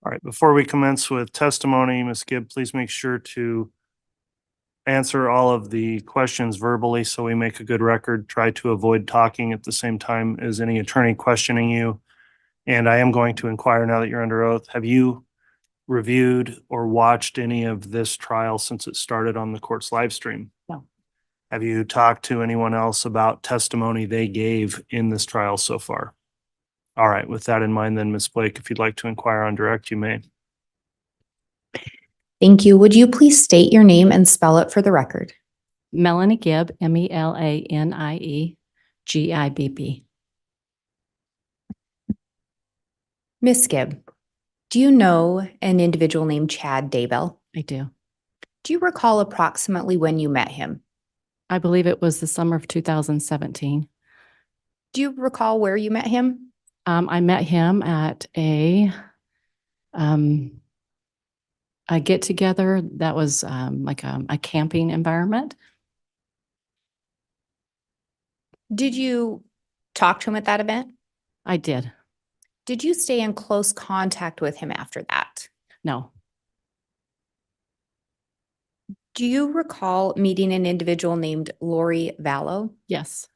All right, before we commence with testimony, Ms. Gibb, please make sure to answer all of the questions verbally so we make a good record. Try to avoid talking at the same time as any attorney questioning you. And I am going to inquire now that you're under oath. Have you reviewed or watched any of this trial since it started on the court's live stream? No. Have you talked to anyone else about testimony they gave in this trial so far? All right, with that in mind, then, Ms. Blake, if you'd like to inquire on direct, you may. Thank you. Would you please state your name and spell it for the record? Melanie Gibb, Melanie Gibb. Miss Gibb, do you know an individual named Chad Daybell? I do. Do you recall approximately when you met him? I believe it was the summer of 2017. Do you recall where you met him? I met him at a get together that was like a camping environment. Did you talk to him at that event? I did. Did you stay in close contact with him after that? No. Do you recall meeting an individual named Lori Vallow? Yes.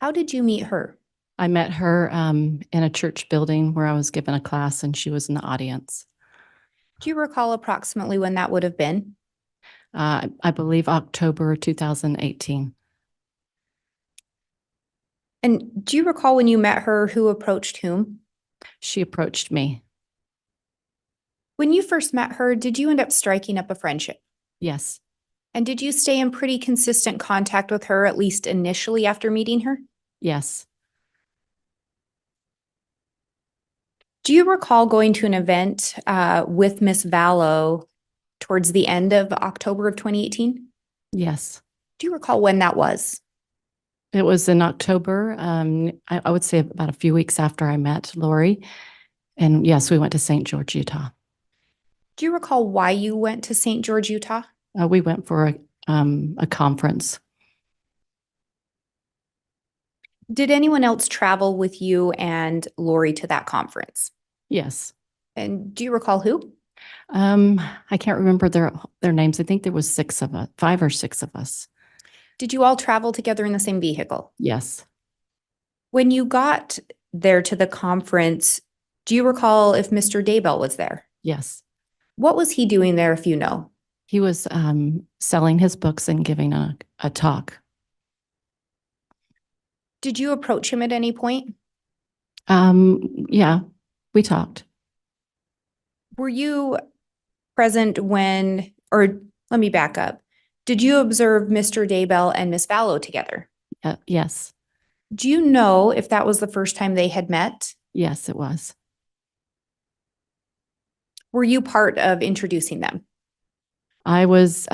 How did you meet her? I met her in a church building where I was given a class and she was in the audience. Do you recall approximately when that would have been? I believe October 2018. And do you recall when you met her, who approached whom? She approached me. When you first met her, did you end up striking up a friendship? Yes. And did you stay in pretty consistent contact with her, at least initially after meeting her? Yes. Do you recall going to an event with Miss Vallow towards the end of October of 2018? Yes. Do you recall when that was? It was in October. I would say about a few weeks after I met Lori. And yes, we went to St. George, Utah. Do you recall why you went to St. George, Utah? We went for a conference. Did anyone else travel with you and Lori to that conference? Yes. And do you recall who? I can't remember their names. I think there was 6 of us, 5 or 6 of us. Did you all travel together in the same vehicle? Yes. When you got there to the conference, do you recall if Mr. Daybell was there? Yes. What was he doing there, if you know? He was selling his books and giving a talk. Did you approach him at any point? Yeah, we talked. Were you present when, or let me back up. Did you observe Mr. Daybell and Miss Vallow together? Yes. Do you know if that was the first time they had met? Yes, it was. Were you part of introducing them? I was,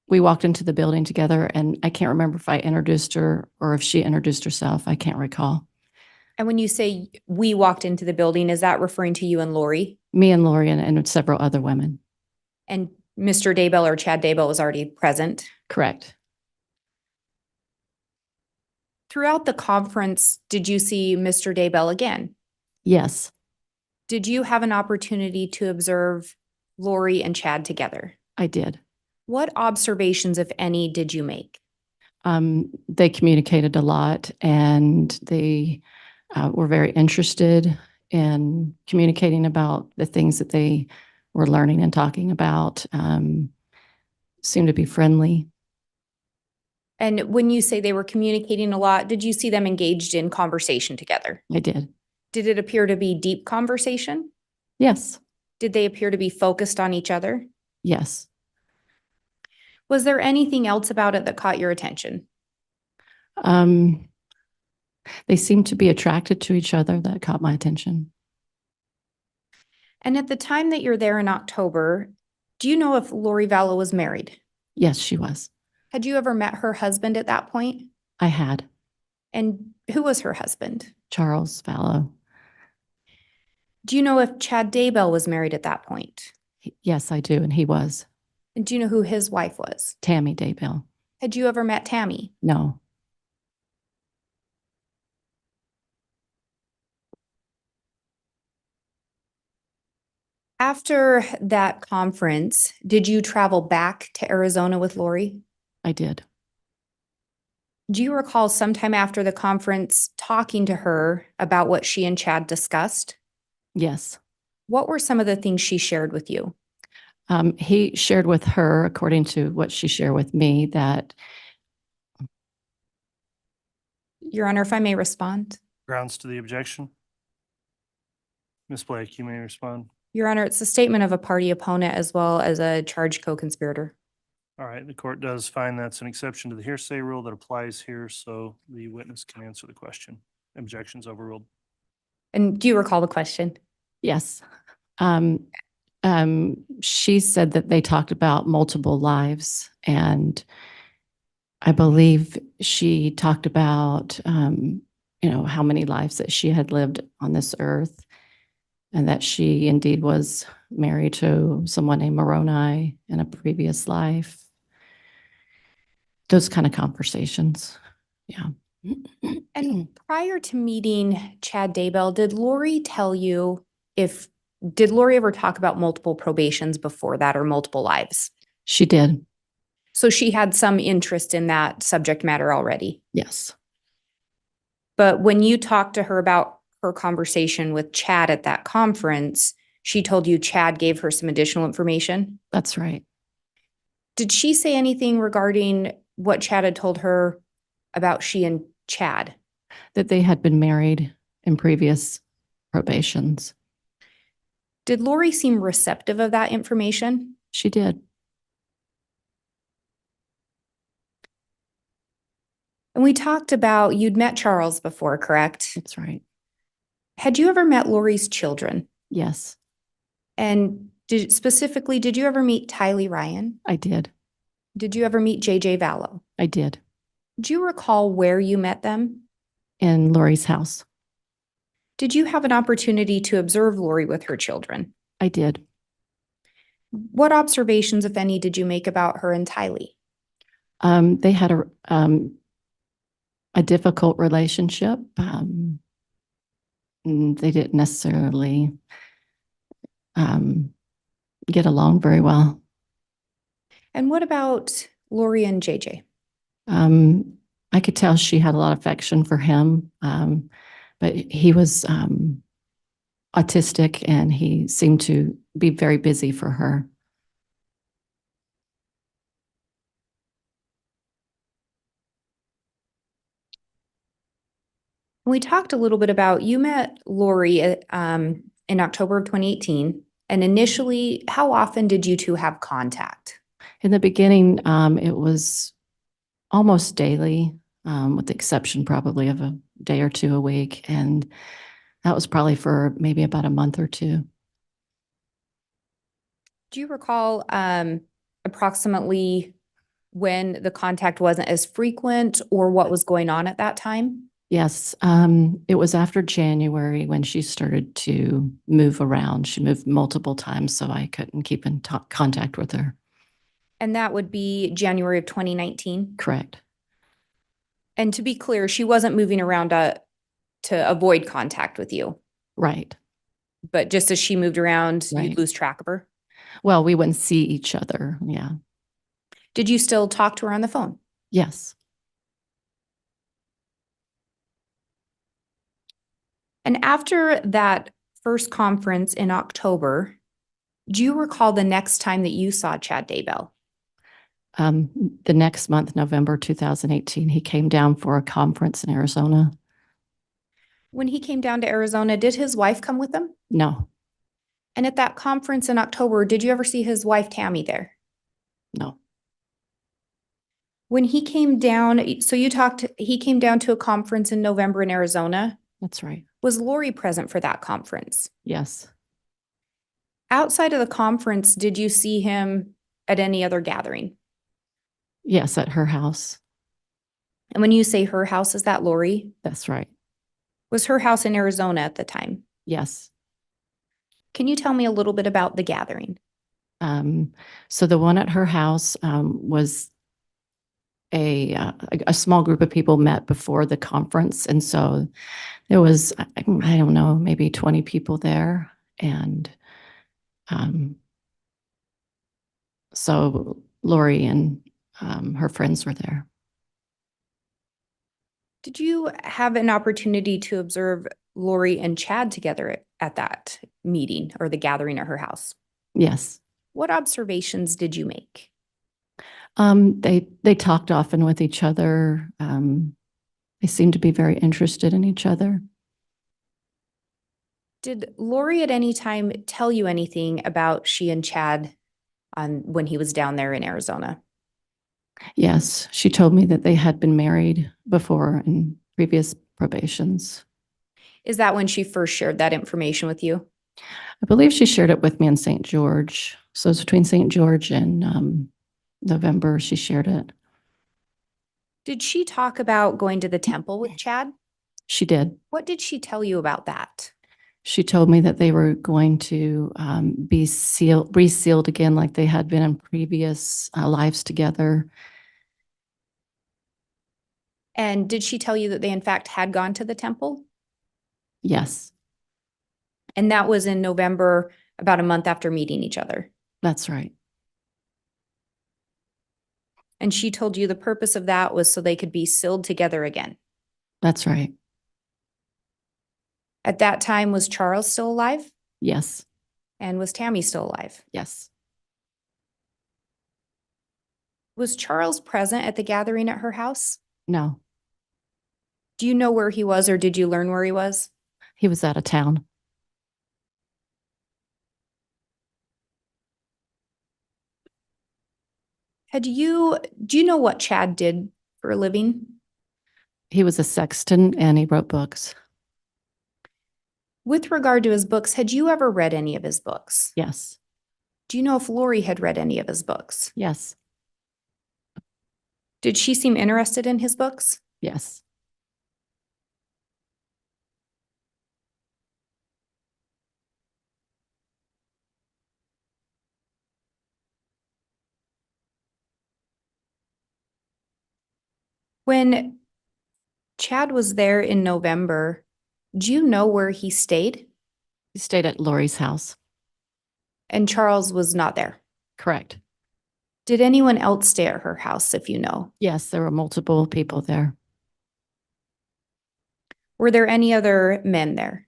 we walked into the building together and I can't remember if I introduced her or if she introduced herself. I can't recall. And when you say we walked into the building, is that referring to you and Lori? Me and Lori and several other women. And Mr. Daybell or Chad Daybell was already present? Correct. Throughout the conference, did you see Mr. Daybell again? Yes. Did you have an opportunity to observe Lori and Chad together? I did. What observations, if any, did you make? They communicated a lot and they were very interested in communicating about the things that they were learning and talking about. Seemed to be friendly. And when you say they were communicating a lot, did you see them engaged in conversation together? I did. Did it appear to be deep conversation? Yes. Did they appear to be focused on each other? Yes. Was there anything else about it that caught your attention? They seemed to be attracted to each other. That caught my attention. And at the time that you're there in October, do you know if Lori Vallow was married? Yes, she was. Had you ever met her husband at that point? I had. And who was her husband? Charles Vallow. Do you know if Chad Daybell was married at that point? Yes, I do. And he was. And do you know who his wife was? Tammy Daybell. Had you ever met Tammy? No. After that conference, did you travel back to Arizona with Lori? I did. Do you recall sometime after the conference talking to her about what she and Chad discussed? Yes. What were some of the things she shared with you? He shared with her, according to what she shared with me, that Your Honor, if I may respond. Grounds to the objection? Ms. Blake, you may respond. Your Honor, it's a statement of a party opponent as well as a charged co-conspirator. All right, the court does find that's an exception to the hearsay rule that applies here, so the witness can answer the question. Objections overruled. And do you recall the question? yes. She said that they talked about multiple lives, and I believe she talked about, how many lives that she had lived on this earth, and that she indeed was married to someone named Moroni in a previous life. Those kind of conversations. Yeah. And prior to meeting Chad Daybell, did Lori tell you did Lori ever talk about multiple probations before that or multiple lives? She did. So she had some interest in that subject matter already. Yes. But when you talked to her about her conversation with Chad at that conference, she told you Chad gave her some additional information. That's right. Did she say anything regarding what Chad had told her about she and Chad? That they had been married in previous probations. Did Lori seem receptive of that information? She did. And we talked about you'd met Charles before, correct? That's right. Had you ever met Lori's children? Yes, And specifically, did you ever meet Tylee Ryan? I did. Did you ever meet JJ Vallow? I did. Do you recall where you met them? In Lori's house. Did you have an opportunity to observe Lori with her children? I did. What observations, if any, did you make about her and Tylee? They had a difficult relationship. They didn't necessarily get along very well. And what about Lori and JJ? I could tell she had a lot of affection for him, but he was autistic and he seemed to be very busy for her. We talked a little bit about you met Lori in October of 2018. And initially, how often did you two have contact? In the beginning, it was almost daily, with the exception probably of a day or two a week. And that was probably for maybe about a month or two. Do you recall approximately when the contact wasn't as frequent or what was going on at that time? Yes, it was after January when she started to move around. She moved multiple times, so I couldn't keep in contact with her. And that would be January of 2019? Correct. And to be clear, she wasn't moving around to avoid contact with you. Right. But just as she moved around, Right. you'd lose track of her. Well, we wouldn't see each other. Yeah. Did you still talk to her on the phone? Yes. And after that first conference in October, do you recall the next time that you saw Chad Daybell? The next month, November 2018, he came down for a conference in Arizona. When he came down to Arizona, did his wife come with him? No, And at that conference in October, did you ever see his wife Tammy there? no. When he came down, so he came down to a conference in November in Arizona. That's right. Was Lori present for that conference? Yes. Outside of the conference, did you see him at any other gathering? Yes, at her house. And when you say her house, is that Lori? That's right. Was her house in Arizona at the time? Yes. Can you tell me a little bit about the gathering? So the one at her house was a small group of people met before the conference. And so there was, I don't know, maybe 20 people there. And So Lori and her friends were there. Did you have an opportunity to observe Lori and Chad together at that meeting or the gathering at her house? Yes. What observations did you make? They talked often with each other. They seemed to be very interested in each other. Did Lori at any time tell you anything about she and Chad when he was down there in Arizona? Yes, she told me that they had been married before in previous probations. Is that when she first shared that information with you? I believe she shared it with me in St. George. So it's between St. George and November, she shared it. Did she talk about going to the temple with Chad? She did. What did she tell you about that? She told me that they were going to be resealed again like they had been in previous lives together. And did she tell you that they in fact had gone to the temple? Yes, And that was in November, about a month after meeting each other. that's right. And she told you the purpose of that was so they could be sealed together again. That's right. At that time, was Charles still alive? Yes, And was Tammy still alive? yes. Was Charles present at the gathering at her house? No, Do you know where he was, or did you learn where he was? he was out of town. Do you know what Chad did for a living? He was a sexton and he wrote books. With regard to his books, had you ever read any of his books? Yes, Do you know if Lori had read any of his books? yes, Did she seem interested in his books? yes. When Chad was there in November, do you know where he stayed? He stayed at Lori's house. And Charles was not there. Correct. Did anyone else stay at her house, if you know? Yes, there were multiple people there. Were there any other men there?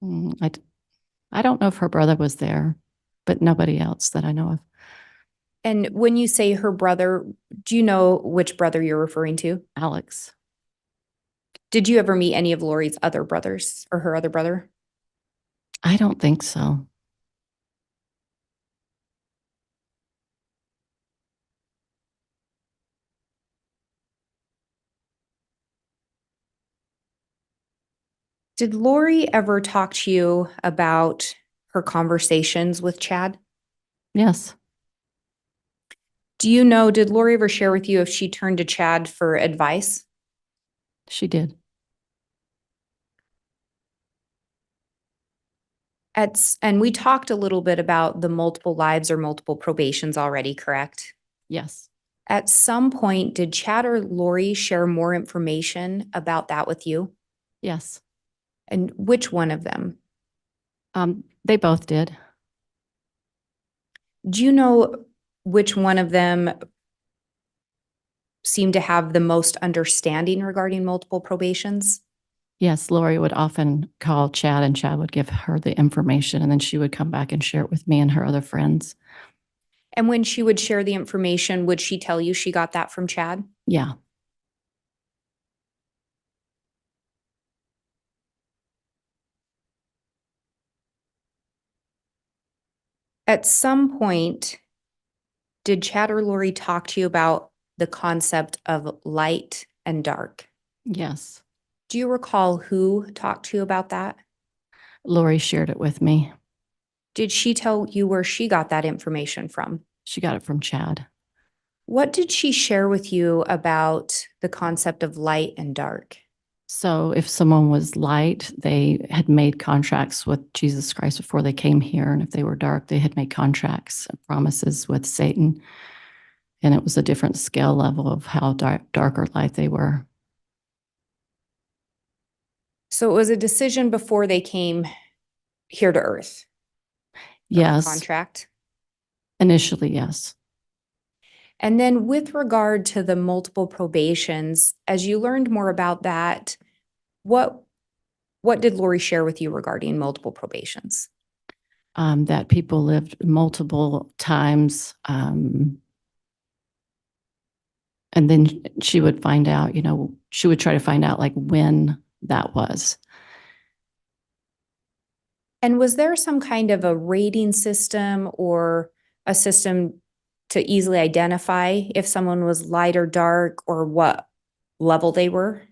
I don't know if her brother was there, but nobody else that I know of. And when you say her brother, do you know which brother you're referring to? Alex. Did you ever meet any of Lori's other brothers or her other brother? I don't think so. Did Lori ever talk to you about her conversations with Chad? Yes, Do you know, did Lori ever share with you if she turned to Chad for advice? she did. And we talked a little bit about the multiple lives or multiple probations already, correct? Yes. At some point, did Chad or Lori share more information about that with you? Yes. And which one of them? They both did. Do you know which one of them seemed to have the most understanding regarding multiple probations? Yes, Lori would often call Chad and Chad would give her the information and then she would come back and share it with me and her other friends. And when she would share the information, would she tell you she got that from Chad? Yeah. At some point, did Chad or Lori talk to you about the concept of light and dark? Yes. Do you recall who talked to you about that? Lori shared it with me. Did she tell you where she got that information from? She got it from Chad. What did she share with you about the concept of light and dark? So if someone was light, they had made contracts with Jesus Christ before they came here. And if they were dark, they had made contracts and promises with Satan. And it was a different scale level of how dark or light they were. So it was a decision before they came here to Earth. Yes. contract? Initially, yes. And then with regard to the multiple probations, as you learned more about that, what did Lori share with you regarding multiple probations? That people lived multiple times. And then she would find out, she would try to find out like when that was. And was there some kind of a rating system or a system to easily identify if someone was light or dark or what level they were?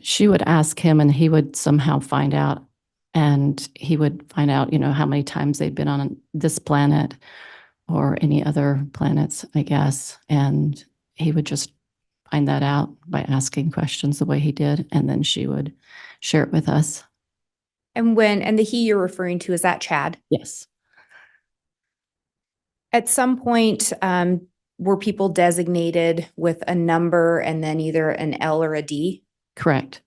She would ask him and he would somehow find out. And he would find out, how many times they'd been on this planet or any other planets, I guess. And he would just find that out by asking questions the way he did. And then she would share it with us. And the he you're referring to, is that Chad? Yes. At some point, were people designated with a number and then either an L or a D? Correct.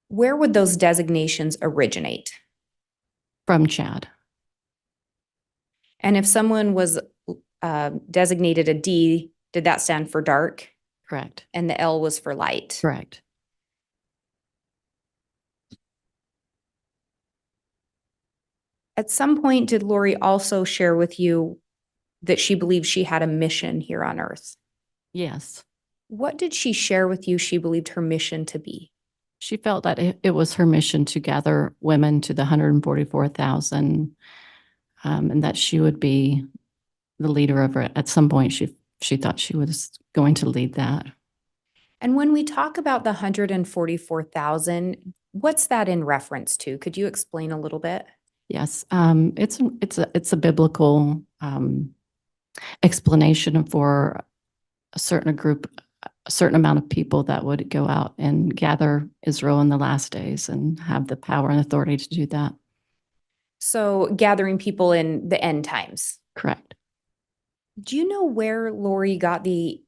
Where would those designations originate? From Chad. And if someone was designated a D, did that stand for dark? Correct. And the L was for light? Correct. At some point, did Lori also share with you that she believed she had a mission here on Earth? Yes. What did she share with you she believed her mission to be? She felt that it was her mission to gather women to the 144,000, and that she would be the leader of it. At some point, she thought she was going to lead that. And when we talk about the 144,000, what's that in reference to? Could you explain a little bit? Yes, it's a biblical explanation for a certain amount of people that would go out and gather Israel in the last days and have the power and authority to do that. So gathering people in the end times. Correct. Do you know where Lori got the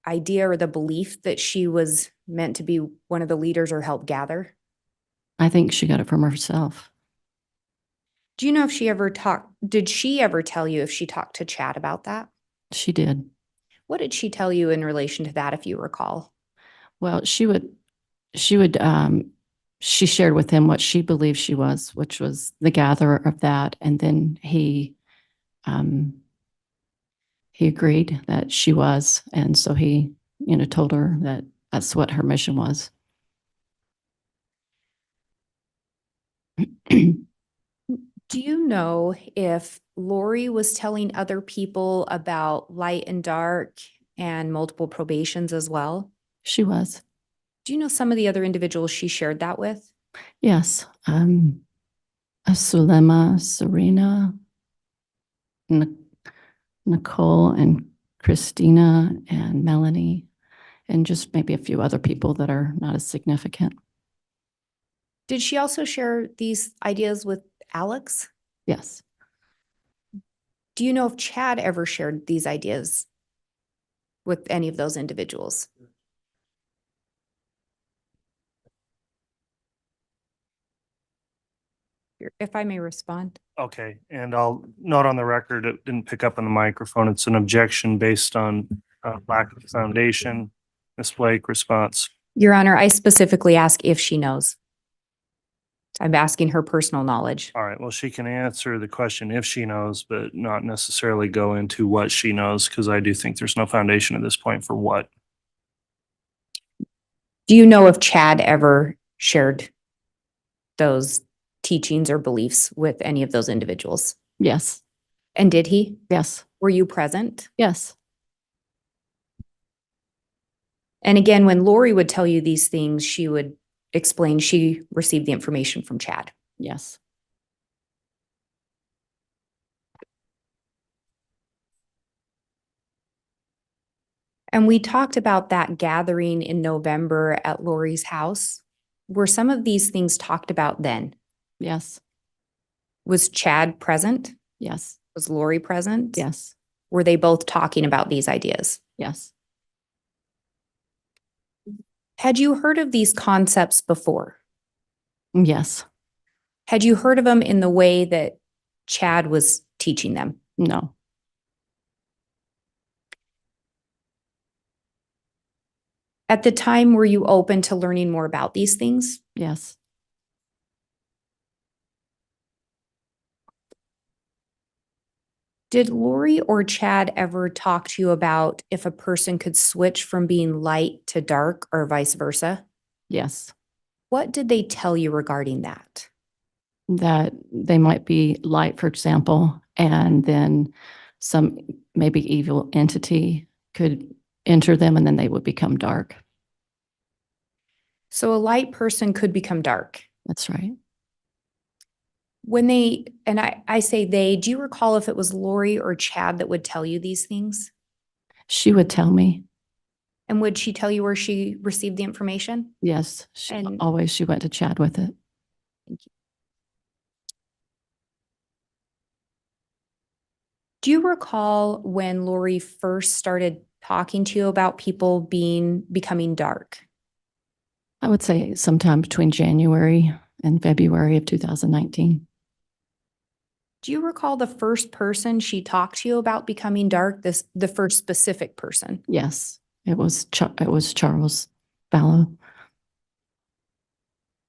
idea or the belief that she was meant to be one of the leaders or help gather? I think she got it from herself. Do you know if did she ever tell you if she talked to Chad about that? She did. What did she tell you in relation to that, if you recall? Well, she shared with him what she believed she was, which was the gatherer of that. And then he agreed that she was. And so he, told her that that's what her mission was. Do you know if Lori was telling other people about light and dark and multiple probations as well? She was. Do you know some of the other individuals she shared that with? Yes. Sulema, Serena, Nicole, and Christina, and Melanie, and just maybe a few other people that are not as significant. Did she also share these ideas with Alex? Yes. Do you know if Chad ever shared these ideas with any of those individuals? If I may respond. Okay, and I'll note on the record, it didn't pick up on the microphone. It's an objection based on lack of foundation. Ms. Blake, response. Your Honor, I specifically ask if she knows. I'm asking her personal knowledge. All right, well, she can answer the question if she knows, but not necessarily go into what she knows, because I do think there's no foundation at this point for what. Do you know if Chad ever shared those teachings or beliefs with any of those individuals? Yes. And did he? Yes. Were you present? Yes. And again, when Lori would tell you these things, she would explain she received the information from Chad. Yes. And we talked about that gathering in November at Lori's house. Were some of these things talked about then? Yes. Was Chad present? Yes. Was Lori present? Yes. Were they both talking about these ideas? Yes. Had you heard of these concepts before? Yes. Had you heard of them in the way that Chad was teaching them? No. At the time, were you open to learning more about these things? Yes. Did Lori or Chad ever talk to you about if a person could switch from being light to dark or vice versa? Yes. What did they tell you regarding that? That they might be light, for example, and then some maybe evil entity could enter them and then they would become dark. So a light person could become dark. That's right. When they, and I say they, do you recall if it was Lori or Chad that would tell you these things? She would tell me. And would she tell you where she received the information? Yes. And- She went to Chad with it. Thank you. Do you recall when Lori first started talking to you about people becoming dark? I would say sometime between January and February of 2019. Do you recall the first person she talked to you about becoming dark, the first specific person? Yes, it was Charles Vallow.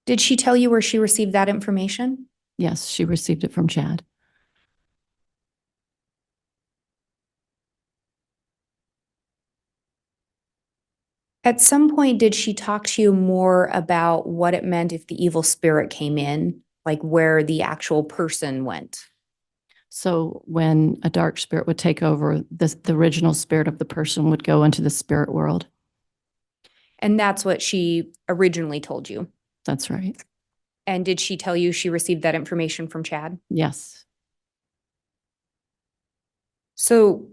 Did she tell you where she received that information? Yes, she received it from Chad. At some point, did she talk to you more about what it meant if the evil spirit came in, like where the actual person went? So when a dark spirit would take over, the original spirit of the person would go into the spirit world. And that's what she originally told you. That's right. And did she tell you she received that information from Chad? Yes. So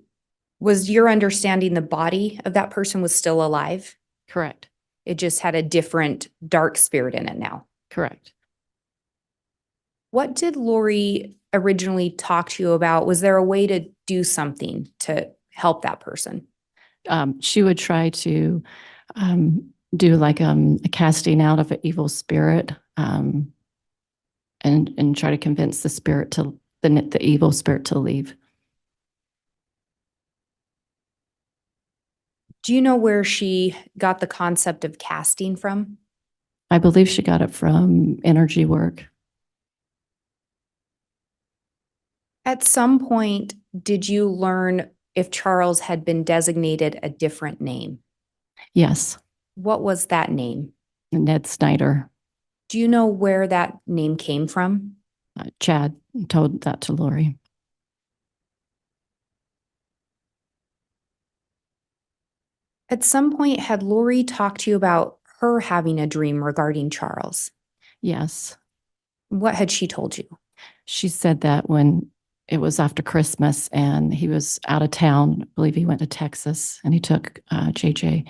was your understanding the body of that person was still alive? Correct. It just had a different dark spirit in it now. Correct. What did Lori originally talk to you about? Was there a way to do something to help that person? She would try to do like a casting out of an evil spirit, and try to convince the spirit to the evil spirit to leave. Do you know where she got the concept of casting from? I believe she got it from energy work. At some point, did you learn if Charles had been designated a different name? Yes, What was that name? Ned Snyder. Do you know where that name came from? Chad told that to Lori. At some point, had Lori talked to you about her having a dream regarding Charles? Yes. What had she told you? She said that when it was after Christmas and he was out of town, I believe he went to Texas and he took JJ.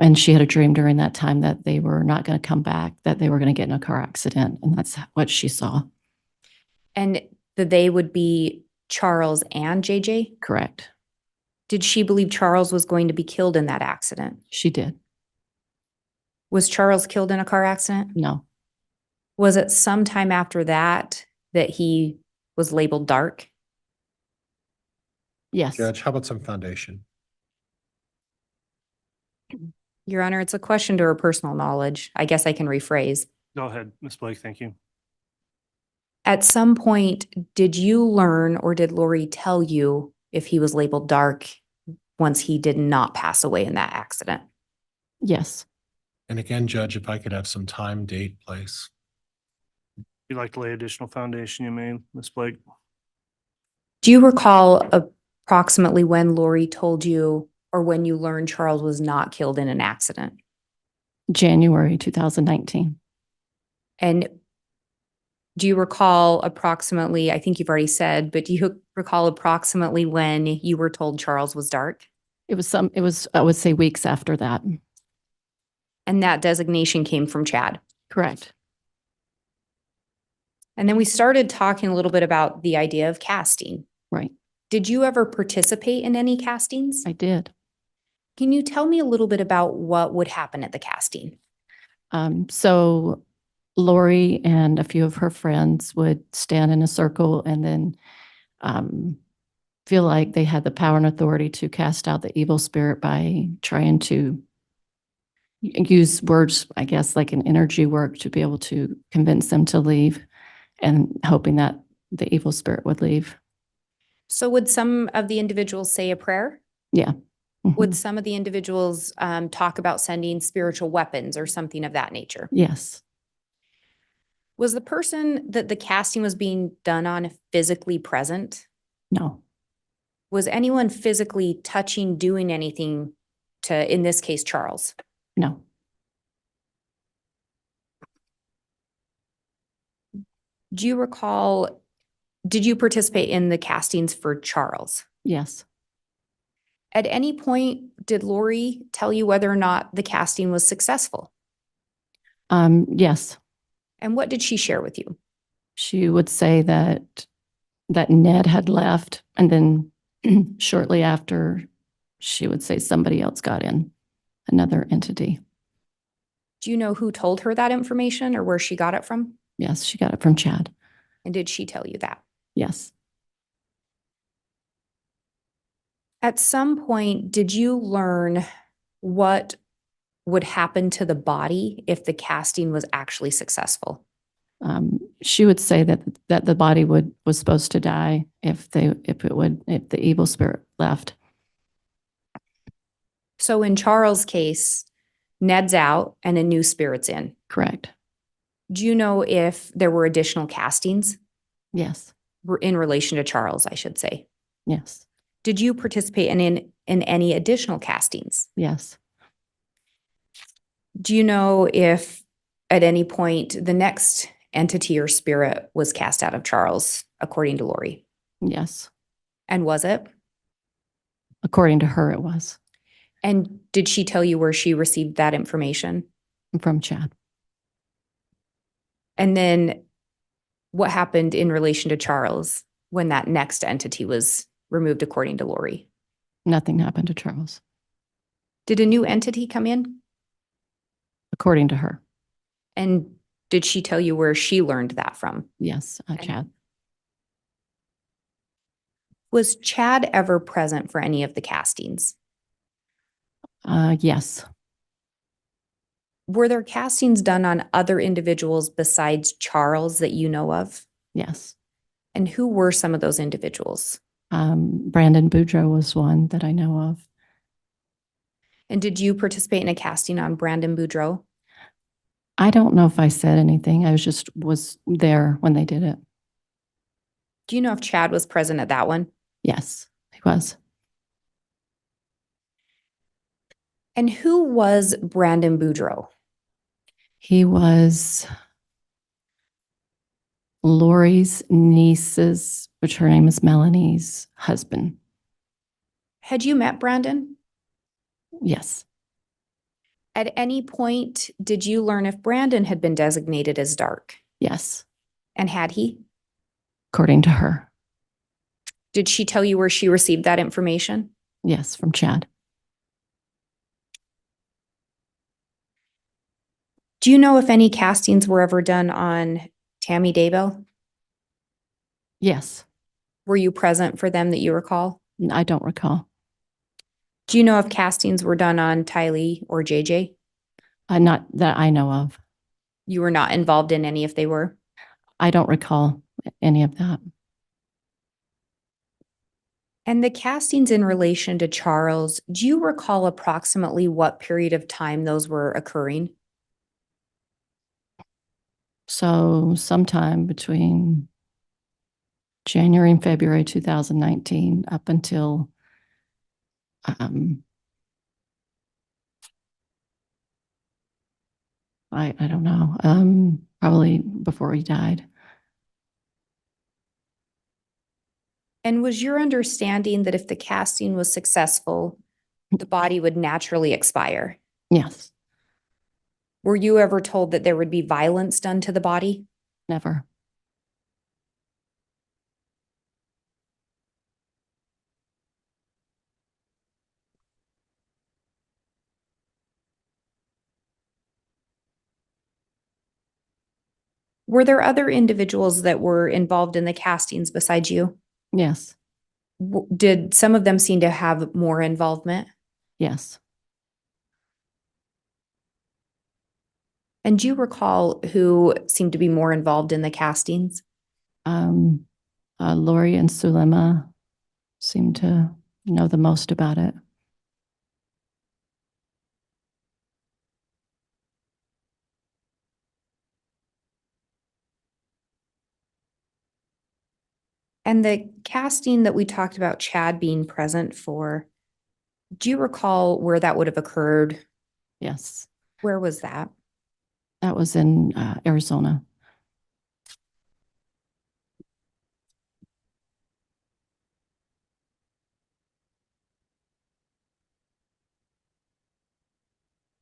And she had a dream during that time that they were not going to come back, that they were going to get in a car accident. And that's what she saw. And that they would be Charles and JJ? Correct. Did she believe Charles was going to be killed in that accident? She did. Was Charles killed in a car accident? No. Was it sometime after that that he was labeled dark? Yes. Judge, how about some foundation? Your Honor, it's a question to her personal knowledge. I guess I can rephrase. Go ahead, Ms. Blake, thank you. At some point, did you learn or did Lori tell you if he was labeled dark once he did not pass away in that accident? Yes. And again, Judge, if I could have some time, date, place. If you'd like to lay additional foundation, you may, Ms. Blake. Do you recall approximately when Lori told you or when you learned Charles was not killed in an accident? January 2019. And do you recall approximately, I think you've already said, but do you recall approximately when you were told Charles was dark? It was, I would say, weeks after that. And that designation came from Chad. Correct. And then we started talking a little bit about the idea of casting. Right. Did you ever participate in any castings? I did. Can you tell me a little bit about what would happen at the casting? So Lori and a few of her friends would stand in a circle and then feel like they had the power and authority to cast out the evil spirit by trying to use words, I guess, like an energy work to be able to convince them to leave and hoping that the evil spirit would leave. So would some of the individuals say a prayer? Yeah. Would Mhm. some of the individuals talk about sending spiritual weapons or something of that nature? Yes. Was the person that the casting was being done on physically present? No. Was anyone physically touching, doing anything to, in this case, Charles? No. Do you recall, did you participate in the castings for Charles? Yes. At any point, did Lori tell you whether or not the casting was successful? Yes. And what did she share with you? She would say that Ned had left, and then shortly after, she would say somebody else got in, another entity. Do you know who told her that information or where she got it from? Yes, she got it from Chad. And did she tell you that? Yes. At some point, did you learn what would happen to the body if the casting was actually successful? She would say that the body was supposed to die if the evil spirit left. So in Charles' case, Ned's out and a new spirit's in. Correct. Do you know if there were additional castings Yes. in relation to Charles, I should say? Yes. Did you participate in any additional castings? Yes. Do you know if at any point the next entity or spirit was cast out of Charles, according to Lori? Yes. And was it? According to her, it was And did she tell you where she received that information? from Chad. And then what happened in relation to Charles when that next entity was removed, according to Lori? Nothing happened to Charles, Did a new entity come in? according to her. And did she tell you where she learned that from? Yes, Chad. Was Chad ever present for any of the castings? Yes. Were there castings done on other individuals besides Charles that you know of? Yes. And who were some of those individuals? Brandon Boudreaux was one that I know of. And did you participate in a casting on Brandon Boudreaux? I don't know if I said anything. I was there when they did it. Do you know if Chad was present at that one? Yes, he was. And who was Brandon Boudreaux? He was Lori's niece's, which her name is Melanie's husband. Had you met Brandon? Yes. At any point, did you learn if Brandon had been designated as dark? Yes. And had he? According to her. Did she tell you where she received that information? Yes, from Chad. Do you know if any castings were ever done on Tammy Daybell? Yes. Were you present for them that you recall? I don't recall. Do you know if castings were done on Tylee or JJ? Not that I know of. You were not involved in any if they were? I don't recall any of that. And the castings in relation to Charles, do you recall approximately what period of time those were occurring? So sometime between January and February 2019 up until I don't know, probably before he died. And was your understanding that if the casting was successful, the body would naturally expire? Yes, Were you ever told that there would be violence done to the body? never. Were there other individuals that were involved in the castings besides you? Yes, Did some of them seem to have more involvement? yes. And do you recall who seemed to be more involved in the castings? Lori and Sulema seem to know the most about it. And the casting that we talked about Chad being present for, do you recall where that would have occurred? Yes, Where was that? that was in Arizona.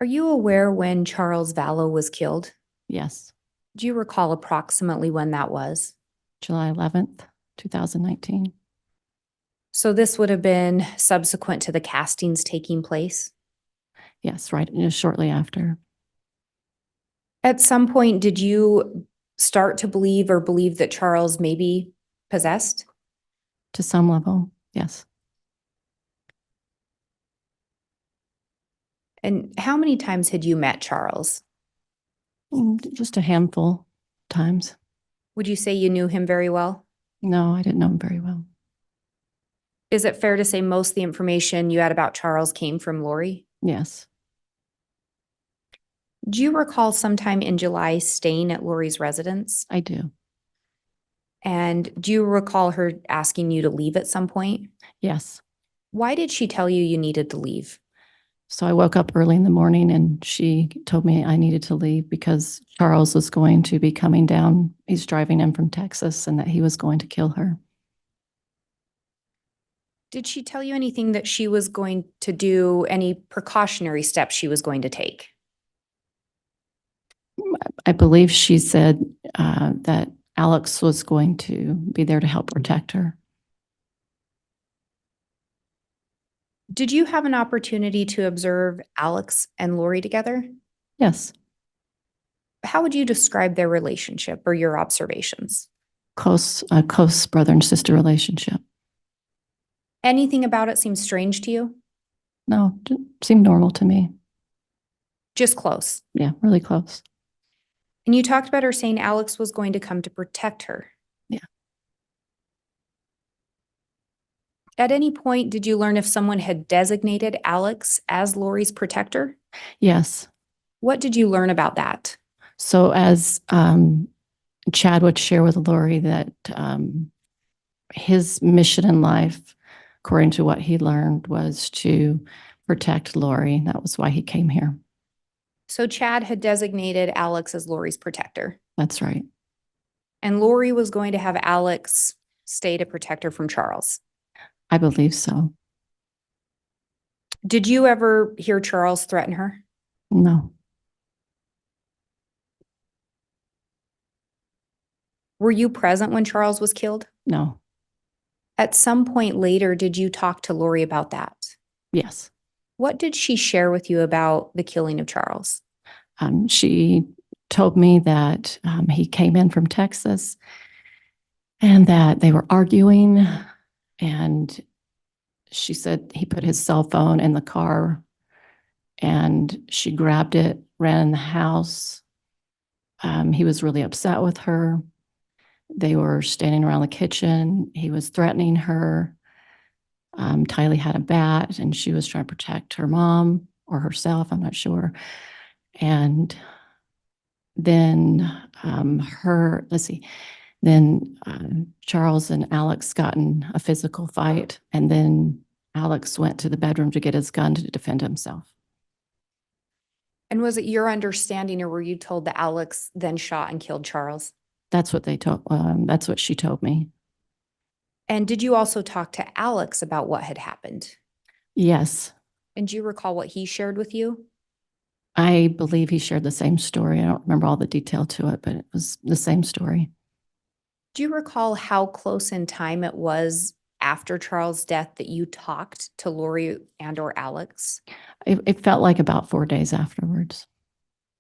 Are you aware when Charles Vallow was killed? Yes, Do you recall approximately when that was? July 11th, 2019. So this would have been subsequent to the castings taking place? Yes, right, shortly after. At some point, did you start to believe or believe that Charles may be possessed? To some level, yes. And how many times had you met Charles? Just a handful times. Would you say you knew him very well? No, I didn't know him very well. Is it fair to say most of the information you had about Charles came from Lori? Yes, Do you recall sometime in July staying at Lori's residence? I do. And do you recall her asking you to leave at some point? Yes. Why did she tell you you needed to leave? So I woke up early in the morning and she told me I needed to leave because Charles was going to be coming down. He's driving in from Texas and that he was going to kill her. Did she tell you anything that she was going to do, any precautionary steps she was going to take? I believe she said that Alex was going to be there to help protect her. Did you have an opportunity to observe Alex and Lori together? Yes, How would you describe their relationship or your observations? a close brother and sister relationship. Anything about it seems strange to you? No, it seemed normal to me. Just close. Yeah, really close. And you talked about her saying Alex was going to come to protect her. Yeah. At any point, did you learn if someone had designated Alex as Lori's protector? Yes. What did you learn about that? So as Chad would share with Lori that his mission in life, according to what he learned, was to protect Lori. That was why he came here. So Chad had designated Alex as Lori's protector, That's right. and Lori was going to have Alex stay to protect her from Charles. I believe so. Did you ever hear Charles threaten her? No, Were you present when Charles was killed? no, At some point later, did you talk to Lori about that? yes. What did she share with you about the killing of Charles? She told me that he came in from Texas and that they were arguing. And she said he put his cell phone in the car and she grabbed it, ran in the house. He was really upset with her. They were standing around the kitchen. He was threatening her. Tylee had a bat and she was trying to protect her mom or herself, I'm not sure. And then Charles and Alex got in a physical fight. And then Alex went to the bedroom to get his gun to defend himself. And was it your understanding, or were you told that Alex then shot and killed Charles? That's what that's what she told me. And did you also talk to Alex about what had happened? Yes, And do you recall what he shared with you? I believe he shared the same story. I don't remember all the detail to it, but it was the same story. Do you recall how close in time it was after Charles' death that you talked to Lori and or Alex? It felt like about 4 days afterwards.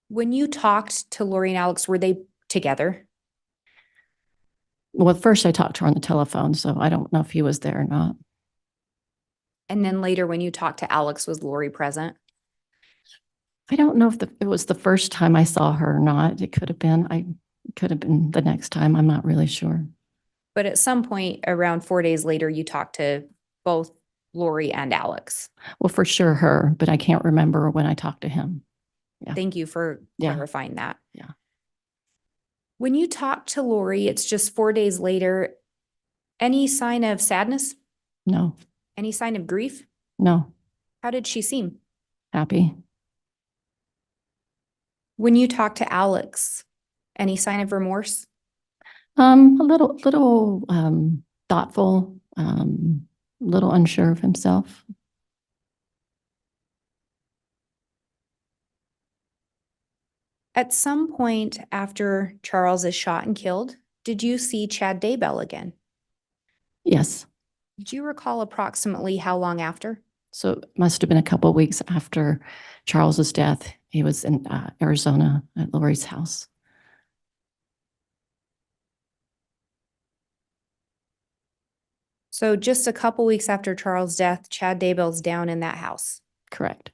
When you talked to Lori and Alex, were they together? Well, at first I talked to her on the telephone, so I don't know if he was there or not. And then later when you talked to Alex, was Lori present? I don't know if it was the first time I saw her or not. It could have been, could have been the next time. I'm not really sure. But at some point around 4 days later, you talked to both Lori and Alex. Well, for sure her, but I can't remember when I talked to him. Yeah. Thank you for Yeah. clarifying that. Yeah. When you talked to Lori, it's just 4 days later, any sign of sadness? No, Any sign of grief? no, How did she seem? happy. When you talked to Alex, any sign of remorse? A little, thoughtful, little unsure of himself. At some point after Charles is shot and killed, did you see Chad Daybell again? Yes. Did you recall approximately how long after? So it must have been a couple of weeks after Charles's death. He was in Arizona at Lori's house. So just a couple weeks after Charles' death, Chad Daybell's down in that house. Correct.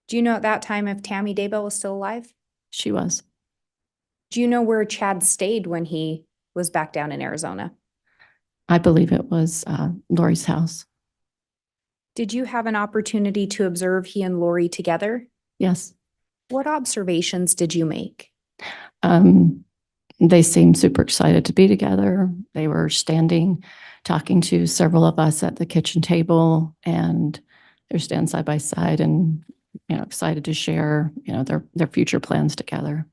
Do you know at that time if Tammy Daybell was still alive? She was. Do you know where Chad stayed when he was back down in Arizona? I believe it was Lori's house. Did you have an opportunity to observe he and Lori together? Yes. What observations did you make? They seemed super excited to be together. They were standing, talking to several of us at the kitchen table, and they're standing side by side and, excited to share, their future plans together.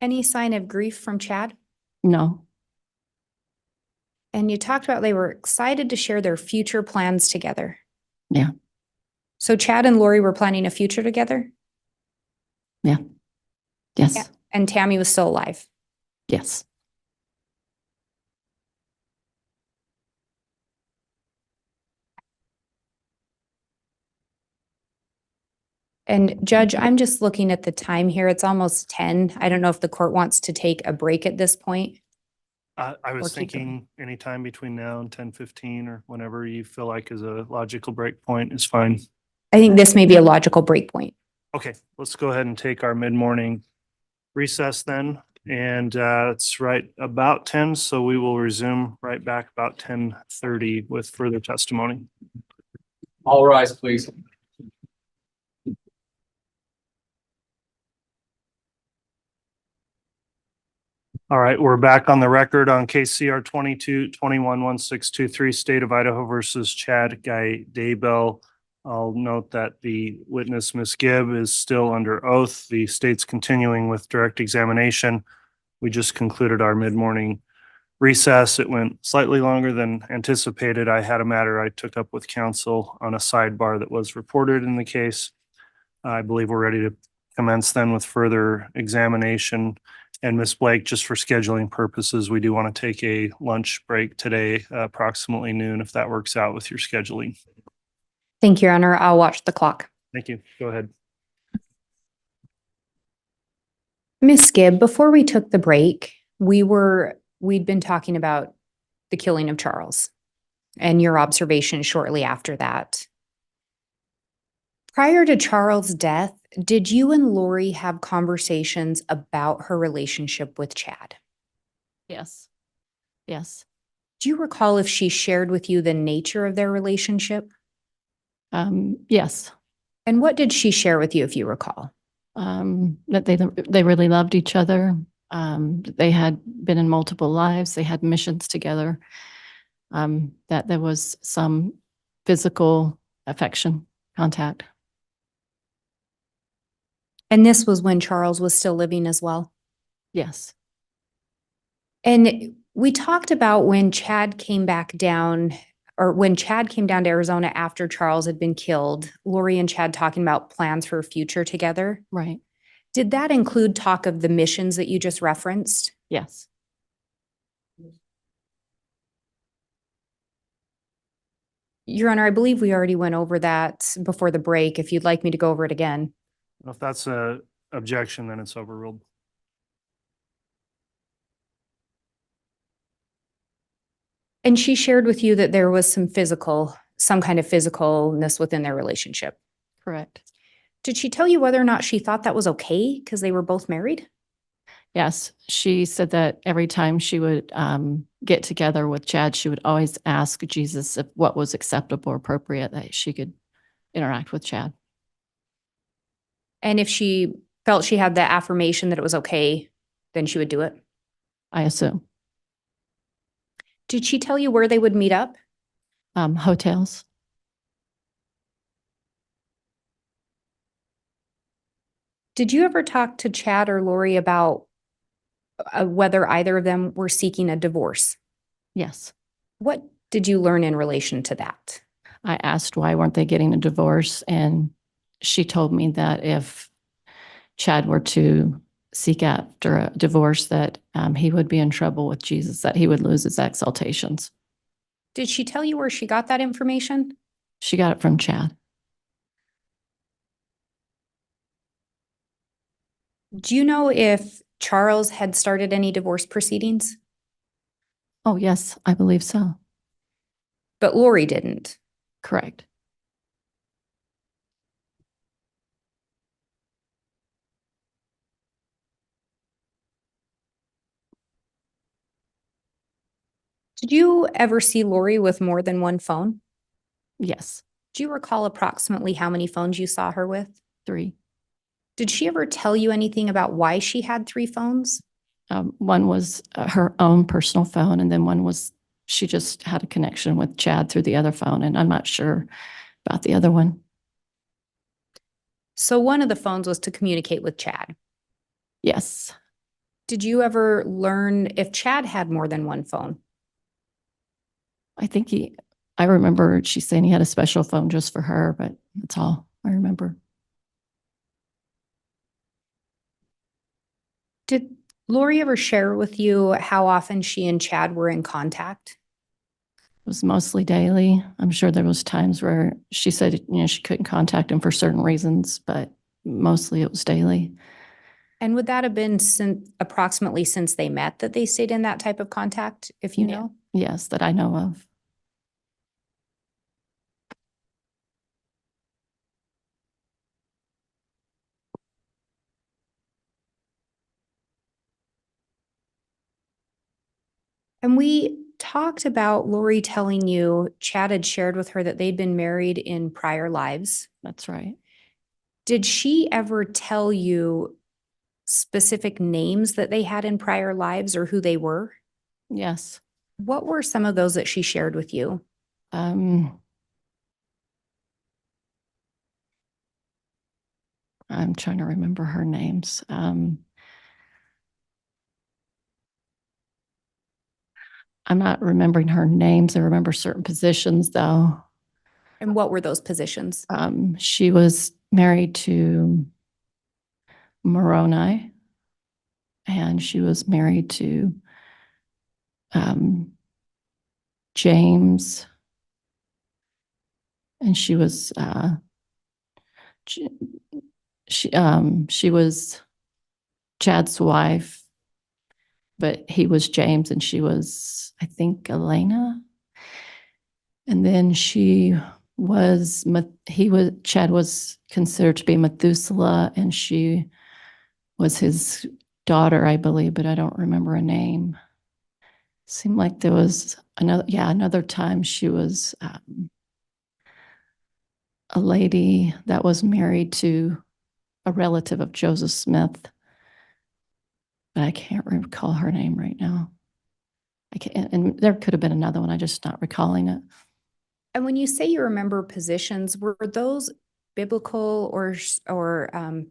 Any sign of grief from Chad? No. And you talked about they were excited to share their future plans together. Yeah. So Chad and Lori were planning a future together? Yeah. Yes. Yeah. And Tammy was still alive? Yes. And Judge, I'm just looking at the time here. It's almost 10. I don't know if the court wants to take a break at this point. I was Or keep going. thinking anytime between now and 10:15 or whenever you feel like is a logical break point is fine. I think this may be a logical break point. Okay, let's go ahead and take our mid-morning recess then. And it's right about 10, so we will resume right back about 10:30 with further testimony. All rise, please. All right, we're back on the record on KCR 22-21-1623, State of Idaho versus Chad Daybell. I'll note that the witness, Ms. Gibb, is still under oath. The state's continuing with direct examination. We just concluded our mid-morning recess. It went slightly longer than anticipated. I had a matter I took up with counsel on a sidebar that was reported in the case. I believe we're ready to commence then with further examination. And Ms. Blake, just for scheduling purposes, we do want to take a lunch break today, approximately noon, if that works out with your scheduling. Thank you, Your Honor. I'll watch the clock. Thank you. Go ahead. Ms. Gibb, before we took the break, we'd been talking about the killing of Charles and your observation shortly after that. Prior to Charles' death, did you and Lori have conversations about her relationship with Chad? Yes. Yes. Do you recall if she shared with you the nature of their relationship? Yes. And what did she share with you, if you recall? That they really loved each other. They had been in multiple lives. They had missions together. That there was some physical affection, contact. And this was when Charles was still living as well? Yes. And we talked about when Chad came back down, or when Chad came down to Arizona after Charles had been killed, Lori and Chad talking about plans for a future together. Right. Did that include talk of the missions that you just referenced? Yes. Your Honor, I believe we already went over that before the break. If you'd like me to go over it again. If that's a objection, then it's overruled. And she shared with you that there was some kind of physicalness within their relationship. Correct. Did she tell you whether or not she thought that was okay because they were both married? Yes, she said that every time she would get together with Chad, she would always ask Jesus if what was acceptable or appropriate that she could interact with Chad. And if she felt she had the affirmation that it was okay, then she would do it. I assume. Did she tell you where they would meet up? Hotels. Did you ever talk to Chad or Lori about whether either of them were seeking a divorce? Yes. What did you learn in relation to that? I asked why weren't they getting a divorce, and she told me that if Chad were to seek after a divorce, that he would be in trouble with Jesus, that he would lose his exaltations. Did she tell you where she got that information? She got it from Chad. Do you know if Charles had started any divorce proceedings? Oh, yes, I believe so. But Lori didn't. Correct. Did you ever see Lori with more than one phone? Yes. Do you recall approximately how many phones you saw her with? 3. Did she ever tell you anything about why she had 3 phones? One was her own personal phone, and then one was she just had a connection with Chad through the other phone, and I'm not sure about the other one. So one of the phones was to communicate with Chad. Yes. Did you ever learn if Chad had more than one phone? I remember she saying he had a special phone just for her, but that's all I remember. Did Lori ever share with you how often she and Chad were in contact? It was mostly daily. I'm sure there was times where she said, she couldn't contact him for certain reasons, but mostly it was daily. And would that have been approximately since they met that they stayed in that type of contact, if you Yeah. know? Yes, that I know of. And we talked about Lori telling you Chad had shared with her that they'd been married in prior lives. That's right. Did she ever tell you specific names that they had in prior lives or who they were? Yes. What were some of those that she shared with you? I'm trying to remember her names. I'm not remembering her names. I remember certain positions, though. And what were those positions? She was married to Moroni, and she was married to James, and she was she was Chad's wife, but he was James, and she was, I think, Elena. And then Chad was considered to be Methuselah, and she was his daughter, I believe, but I don't remember a name. Seemed like there was another time she was a lady that was married to a relative of Joseph Smith, but I can't recall her name right now. I can't, and there could have been another one. I'm just not recalling it. And when you say you remember positions, were those biblical or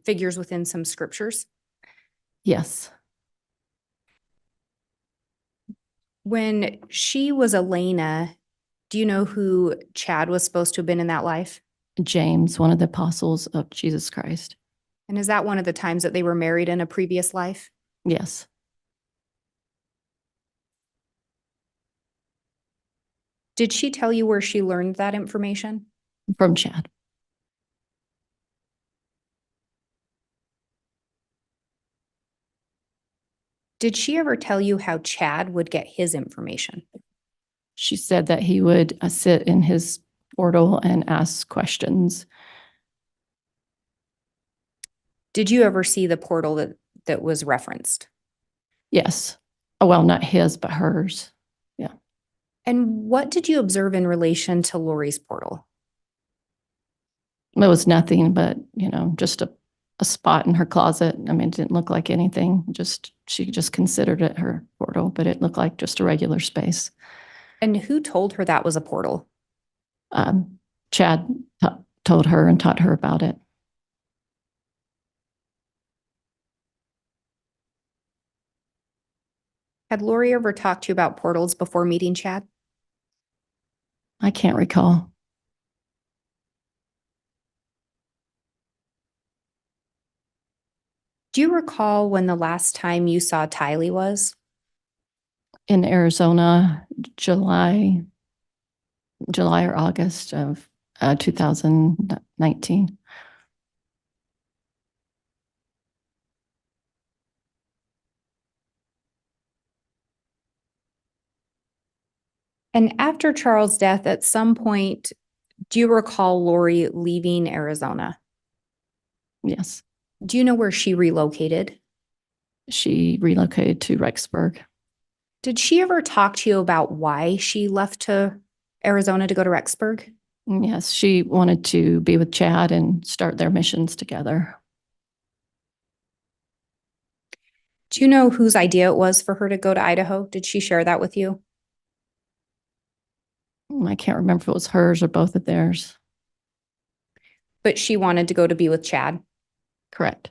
figures within some scriptures? Yes. When she was Elena, do you know who Chad was supposed to have been in that life? James, one of the apostles of Jesus Christ. And is that one of the times that they were married in a previous life? Yes. Did she tell you where she learned that information? From Chad. Did she ever tell you how Chad would get his information? She said that he would sit in his portal and ask questions. Did you ever see the portal that was referenced? Yes. Oh, well, not his, but hers. And what did you observe in relation to Lori's portal? It was nothing but, just a spot in her closet. I mean, it didn't look like anything. She just considered it her portal, but it looked like just a regular space. And who told her that was a portal? Chad told her and taught her about it. Had Lori ever talked to you about portals before meeting Chad? I can't recall. Do you recall when the last time you saw Tylee was? In Arizona, July or August of 2019. And after Charles' death, at some point, do you recall Lori leaving Arizona? Yes. Do you know where she relocated? She relocated to Rexburg. Did she ever talk to you about why she left to Arizona to go to Rexburg? Yes, she wanted to be with Chad and start their missions together. Do you know whose idea it was for her to go to Idaho? Did she share that with you? I can't remember if it was hers or both of theirs. But she wanted to go to be with Chad. Correct.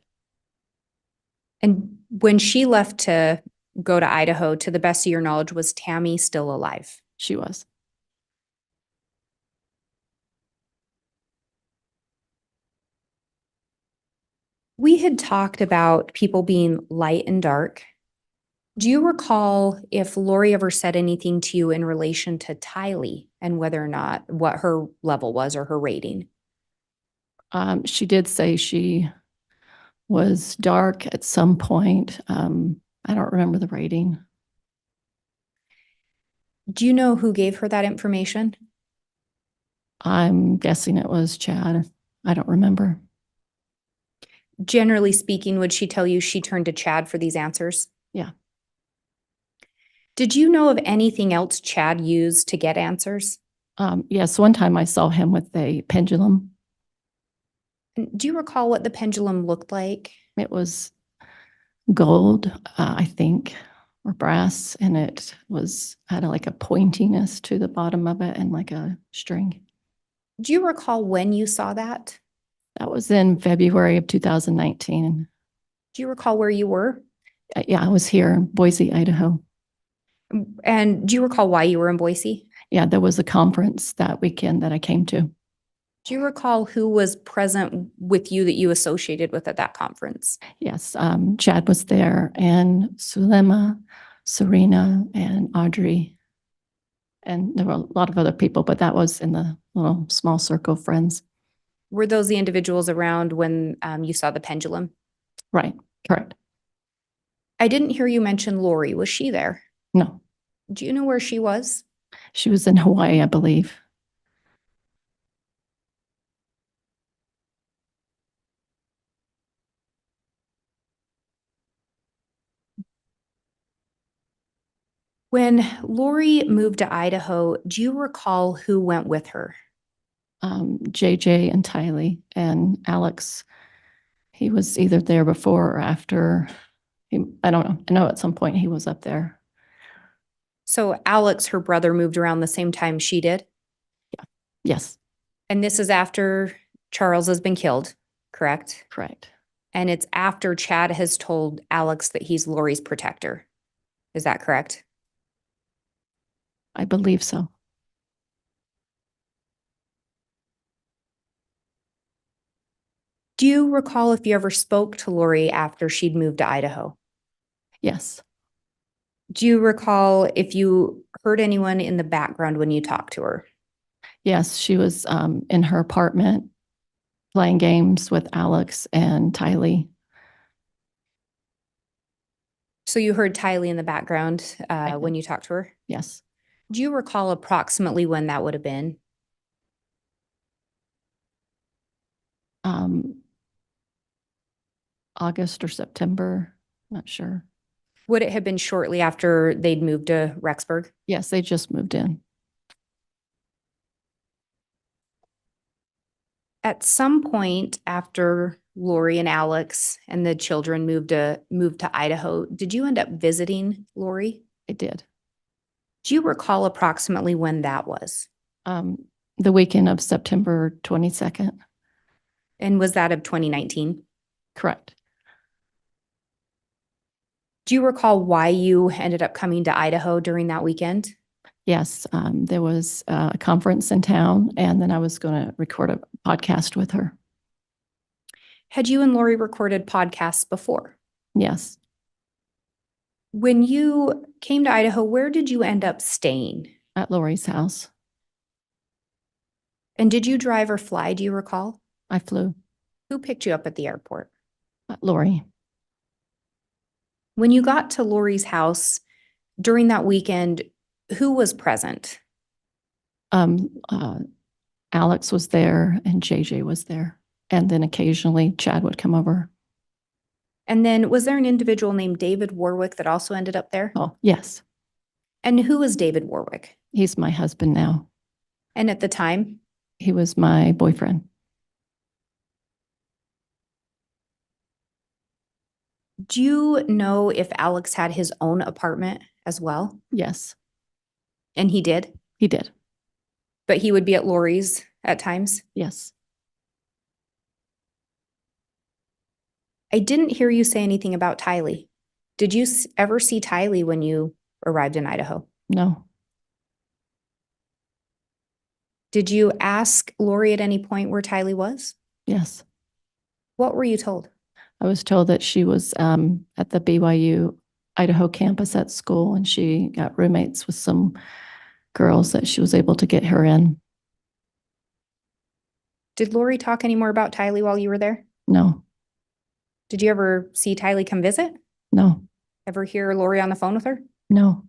And when she left to go to Idaho, to the best of your knowledge, was Tammy still alive? She was. We had talked about people being light and dark. Do you recall if Lori ever said anything to you in relation to Tylee and whether or not what her level was or her rating? She did say she was dark at some point. I don't remember the rating. Do you know who gave her that information? I'm guessing it was Chad. I don't remember. Generally speaking, would she tell you she turned to Chad for these answers? Yeah. Did you know of anything else Chad used to get answers? Yes, one time I saw him with a pendulum. And do you recall what the pendulum looked like? It was gold, I think, or brass, and it had like a pointiness to the bottom of it and like a string. Do you recall when you saw that? That was in February of 2019. Do you recall where you were? Yeah, I was here in Boise, Idaho. And do you recall why you were in Boise? Yeah, there was a conference that weekend that I came to. Do you recall who was present with you that you associated with at that conference? Yes, Chad was there, and Sulema, Serena, and Audrey. And there were a lot of other people, but that was in the little small circle of friends. Were those the individuals around when you saw the pendulum? Right, correct. I didn't hear you mention Lori. Was she there? No, Do you know where she was? she was in Hawaii, I believe. When Lori moved to Idaho, do you recall who went with her? JJ and Tylee and Alex. He was either there before or after. I don't know. I know at some point he was up there. So Alex, her brother, moved around the same time she did? Yes, And this is after Charles has been killed, correct? correct. And it's after Chad has told Alex that he's Lori's protector. Is that correct? I believe so. Do you recall if you ever spoke to Lori after she'd moved to Idaho? Yes. Do you recall if you heard anyone in the background when you talked to her? Yes, she was in her apartment playing games with Alex and Tylee. So you heard Tylee in the background did. when you talked to her? Yes. Do you recall approximately when that would have been? August or September, not sure. Would it have been shortly after they'd moved to Rexburg? Yes, they just moved in. At some point after Lori and Alex and the children moved to Idaho, did you end up visiting Lori? I did. Do you recall approximately when that was? The weekend of September 22nd. And was that of 2019? Correct. Do you recall why you ended up coming to Idaho during that weekend? Yes, there was a conference in town, and then I was going to record a podcast with her. Had you and Lori recorded podcasts before? Yes, When you came to Idaho, where did you end up staying? at Lori's house. And did you drive or fly? Do you recall? I flew. Who picked you up at the airport? Lori. When you got to Lori's house during that weekend, who was present? Alex was there and JJ was there. And then occasionally Chad would come over. And then was there an individual named David Warwick that also ended up there? Oh, yes. And who was David Warwick? He's my husband now. And at the time? He was my boyfriend. Do you know if Alex had his own apartment as well? Yes, And he did, he did. but he would be at Lori's at times? Yes. I didn't hear you say anything about Tylee. Did you ever see Tylee when you arrived in Idaho? No. Did you ask Lori at any point where Tylee was? Yes. What were you told? I was told that she was at the BYU Idaho campus at school, and she got roommates with some girls that she was able to get her in. Did Lori talk any more about Tylee while you were there? No, Did you ever see Tylee come visit? no, Ever hear Lori on the phone with her? no.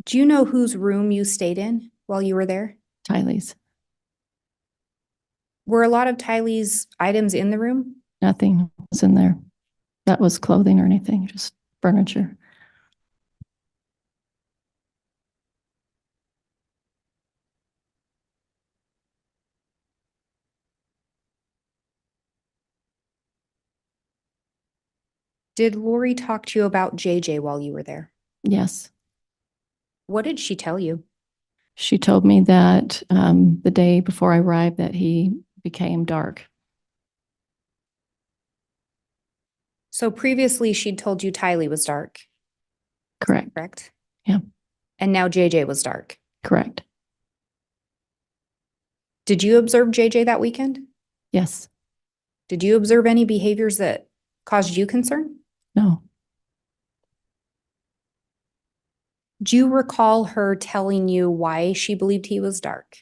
Do you know whose room you stayed in while you were there? Tylee's. Were a lot of Tylee's items in the room? Nothing was in there. That was clothing or anything, just furniture. Did Lori talk to you about JJ while you were there? Yes. What did she tell you? She told me that the day before I arrived that he became dark. So previously she'd told you Tylee was dark, Correct. correct? Yeah. And now JJ was dark. Correct. Did you observe JJ that weekend? Yes. Did you observe any behaviors that caused you concern? No. Do you recall her telling you why she believed he was dark?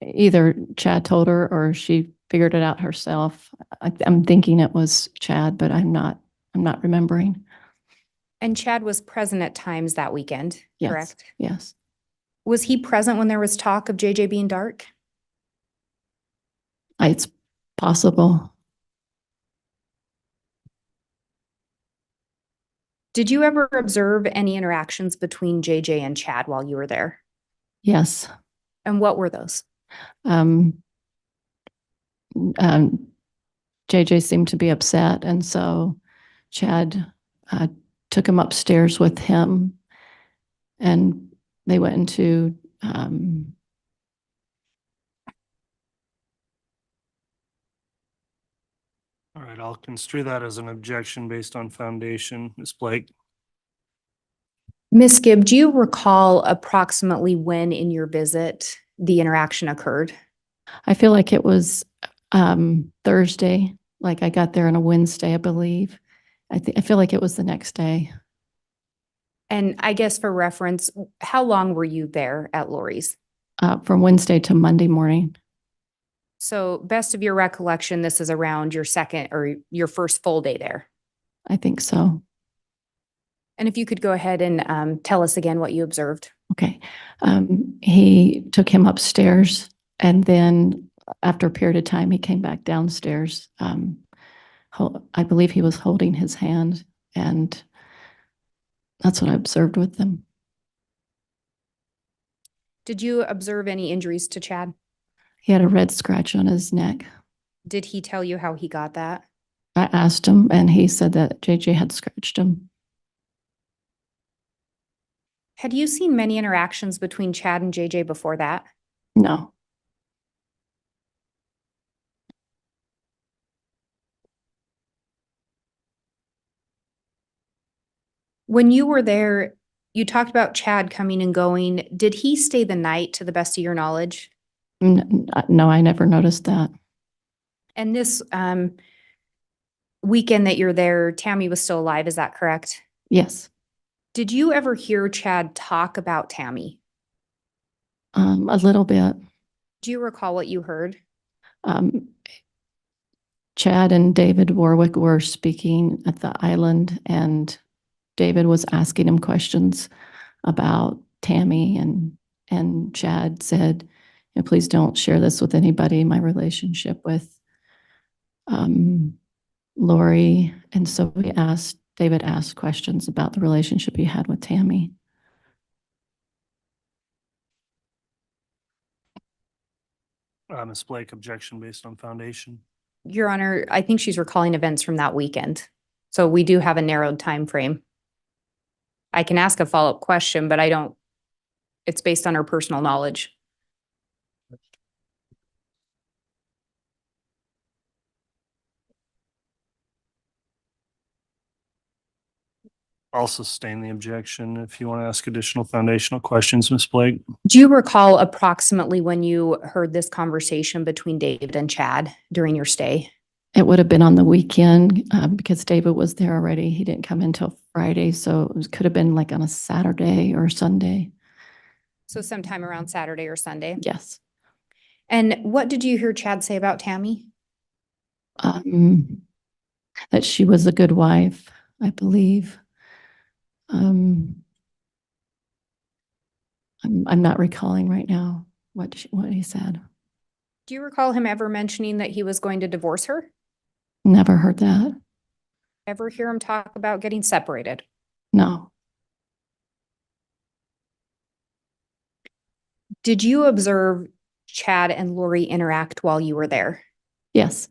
Either Chad told her or she figured it out herself. I'm thinking it was Chad, but I'm not remembering. And Chad was present at times that weekend, Yes. correct? Yes. Was he present when there was talk of JJ being dark? It's possible. Did you ever observe any interactions between JJ and Chad while you were there? Yes. And what were those? JJ seemed to be upset, and so Chad took him upstairs with him, and they went into All right, I'll construe that as an objection based on foundation. Ms. Blake? Ms. Gibb, do you recall approximately when in your visit the interaction occurred? I feel like it was Thursday, like I got there on a Wednesday, I believe. I feel like it was the next day. And I guess for reference, how long were you there at Lori's? From Wednesday to Monday morning. So best of your recollection, this is around your second or your first full day there. I think so. And if you could go ahead and tell us again what you observed. Okay. He took him upstairs, and then after a period of time, he came back downstairs. I believe he was holding his hand, and that's what I observed with them. Did you observe any injuries to Chad? He had a red scratch on his neck. Did he tell you how he got that? I asked him, and he said that JJ had scratched him. Had you seen many interactions between Chad and JJ before that? No. When you were there, you talked about Chad coming and going. Did he stay the night to the best of your knowledge? No, I never noticed that. And this weekend that you're there, Tammy was still alive, is that correct? Yes. Did you ever hear Chad talk about Tammy? A little bit. Do you recall what you heard? Chad and David Warwick were speaking at the island, and David was asking him questions about Tammy, and Chad said, please don't share this with anybody, my relationship with Lori. And so David asked questions about the relationship he had with Tammy. Ms. Blake, objection based on foundation. Your Honor, I think she's recalling events from that weekend. So we do have a narrowed time frame. I can ask a follow-up question, but it's based on her personal knowledge. I'll sustain the objection if you want to ask additional foundational questions, Ms. Blake. Do you recall approximately when you heard this conversation between David and Chad during your stay? It would have been on the weekend because David was there already. He didn't come in until Friday, so it could have been like on a Saturday or Sunday. So sometime around Saturday or Sunday? Yes. And what did you hear Chad say about Tammy? That she was a good wife, I believe. I'm not recalling right now what he said. Do you recall him ever mentioning that he was going to divorce her? Never heard that. Ever hear him talk about getting separated? No. Did you observe Chad and Lori interact while you were there? Yes.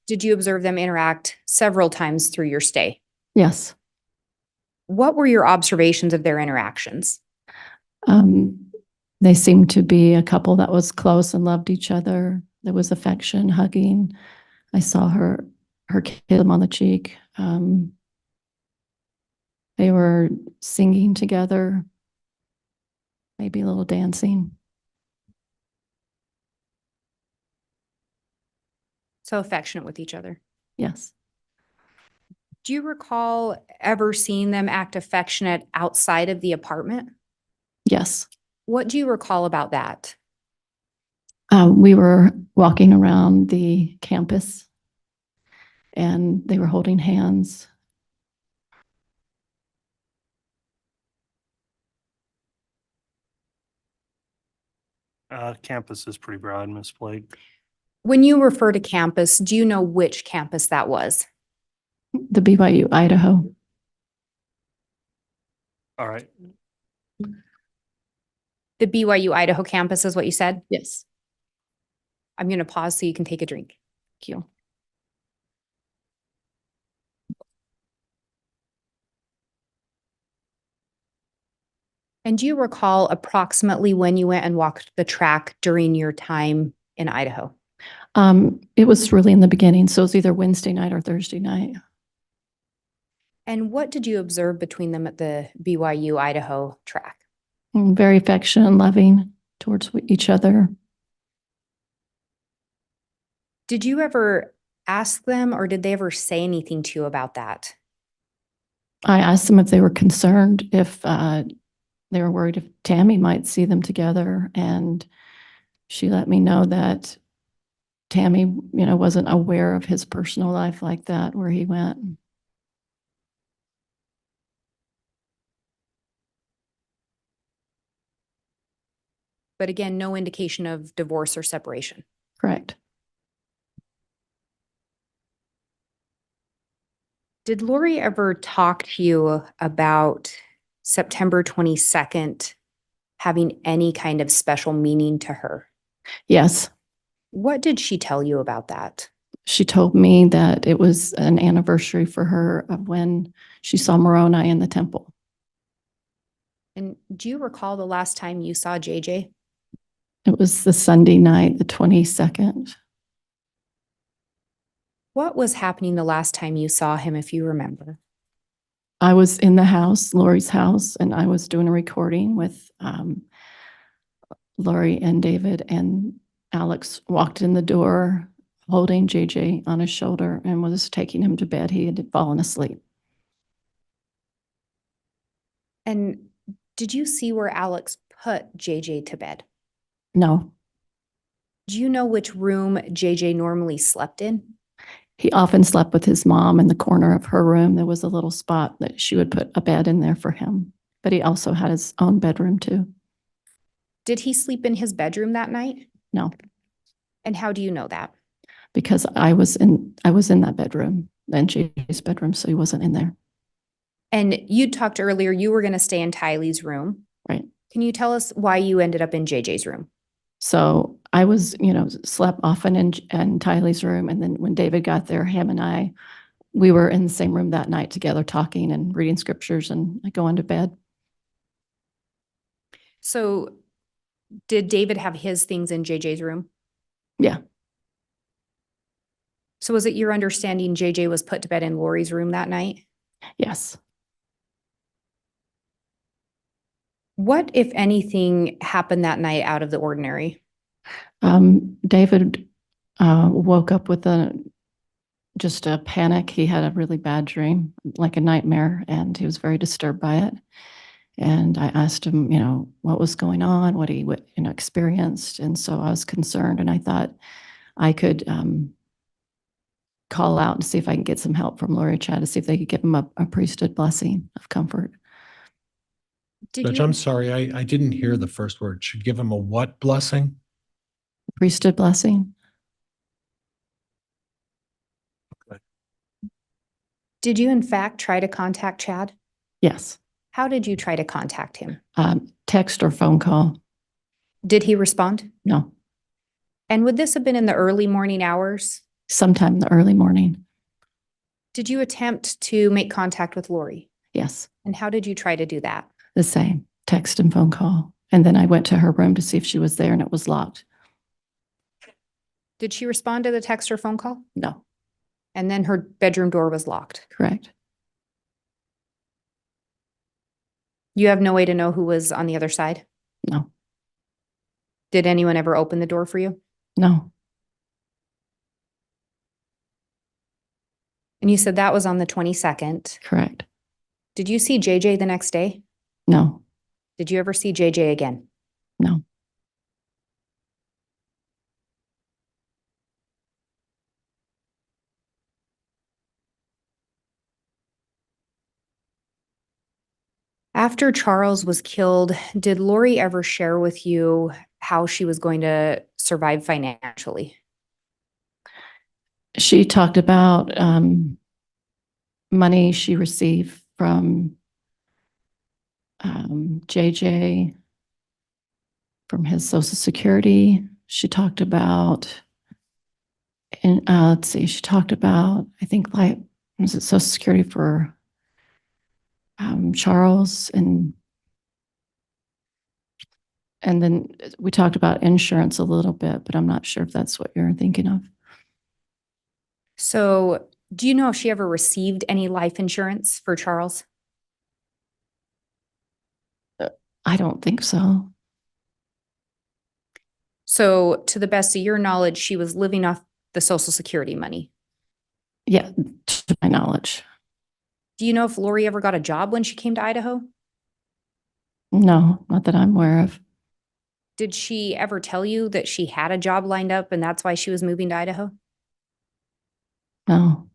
Did you observe them interact several times through your stay? Yes. What were your observations of their interactions? They seemed to be a couple that was close and loved each other. There was affection, hugging. I saw her kiss him on the cheek. They were singing together, maybe a little dancing. So affectionate with each other. Yes. Do you recall ever seeing them act affectionate outside of the apartment? Yes. What do you recall about that? We were walking around the campus, and they were holding hands. Campus is pretty broad, Ms. Blake. When you refer to campus, do you know which campus that was? The BYU, Idaho. All right. The BYU Idaho campus is what you said? Yes. I'm going to pause so you can take a drink. Thank you. And do you recall approximately when you went and walked the track during your time in Idaho? It was really in the beginning, so it was either Wednesday night or Thursday night. And what did you observe between them at the BYU Idaho track? Very affectionate and loving towards each other. Did you ever ask them, or did they ever say anything to you about that? I asked them if they were concerned, if they were worried if Tammy might see them together, and she let me know that Tammy, wasn't aware of his personal life like that, where he went. But again, no indication of divorce or separation. Correct. Did Lori ever talk to you about September 22nd having any kind of special meaning to her? Yes. What did she tell you about that? She told me that it was an anniversary for her of when she saw Moroni in the temple. And do you recall the last time you saw JJ? It was the Sunday night, the 22nd. What was happening the last time you saw him, if you remember? I was in the house, Lori's house, and I was doing a recording with Lori and David, and Alex walked in the door holding JJ on his shoulder and was taking him to bed. He had fallen asleep. And did you see where Alex put JJ to bed? No, Do you know which room JJ normally slept in? he often slept with his mom in the corner of her room. There was a little spot that she would put a bed in there for him, but he also had his own bedroom too. Did he sleep in his bedroom that night? No, And how do you know that? because I was in that bedroom, in JJ's bedroom, so he wasn't in there. And you talked earlier, you were going to stay in Tylee's room. Right. Can you tell us why you ended up in JJ's room? So I was, slept often in Tylee's room. And then when David got there, him and I, we were in the same room that night together talking and reading scriptures and going to bed. So did David have his things in JJ's room? Yeah. So was it your understanding JJ was put to bed in Lori's room that night? Yes. What, if anything, happened that night out of the ordinary? David woke up with just a panic. He had a really bad dream, like a nightmare, and he was very disturbed by it. And I asked him, what was going on, what he experienced. And so I was concerned, and I thought I could call out and see if I can get some help from Lori and Chad to see if they could give him a priesthood blessing of comfort. Did Judge, you? I'm sorry, I didn't hear the first word. Should give him a what blessing? Priesthood blessing? Did you in fact try to contact Chad? Yes. How did you try to contact him? Text or phone call? Did he respond? No. And would this have been in the early morning hours? Sometime in the early morning? Did you attempt to make contact with Lori? Yes. And how did you try to do that? The same, text and phone call. And then I went to her room to see if she was there, and it was locked. Did she respond to the text or phone call? No. And then her bedroom door was locked. Correct. You have no way to know who was on the other side? No. Did anyone ever open the door for you? No. And you said that was on the 22nd. Correct. Did you see JJ the next day? No. Did you ever see JJ again? No. After Charles was killed, did Lori ever share with you how she was going to survive financially? She talked about money she received from JJ from his Social Security. She talked about, and let's see, she talked about, I think, like, was it Social Security for Charles, and then we talked about insurance a little bit, but I'm not sure if that's what you're thinking of. So, do you know if she ever received any life insurance for Charles? I don't think so. So, to the best of your knowledge, she was living off the Social Security money. Yeah, to my knowledge. Do you know if Lori ever got a job when she came to Idaho? No, not that I'm aware of. Did she ever tell you that she had a job lined up and that's why she was moving to Idaho? No.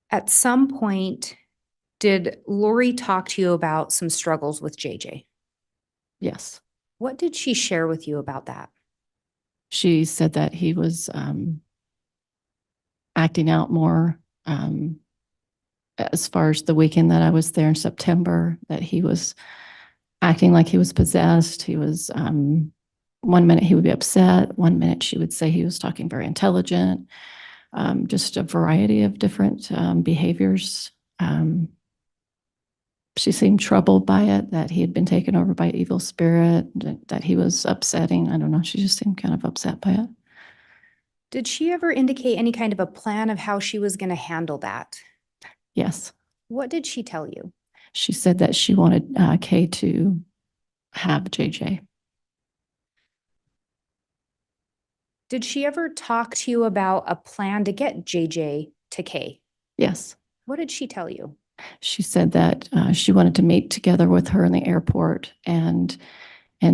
At some point, Did Lori talk to you about some struggles with JJ? Yes. What did she share with you about that? She said that he was acting out more as far as the weekend that I was there in September, that he was acting like he was possessed. He was, 1 minute he would be upset. 1 minute she would say he was talking very intelligent. Just a variety of different behaviors. She seemed troubled by it, that he had been taken over by evil spirit, that he was upsetting. I don't know. She just seemed kind of upset by it. Did she ever indicate any kind of a plan of how she was going to handle that? Yes. What did she tell you? She said that she wanted Kay to have JJ. Did she ever talk to you about a plan to get JJ to Kay? Yes. What did she tell you? She said that she wanted to meet together with her in the airport and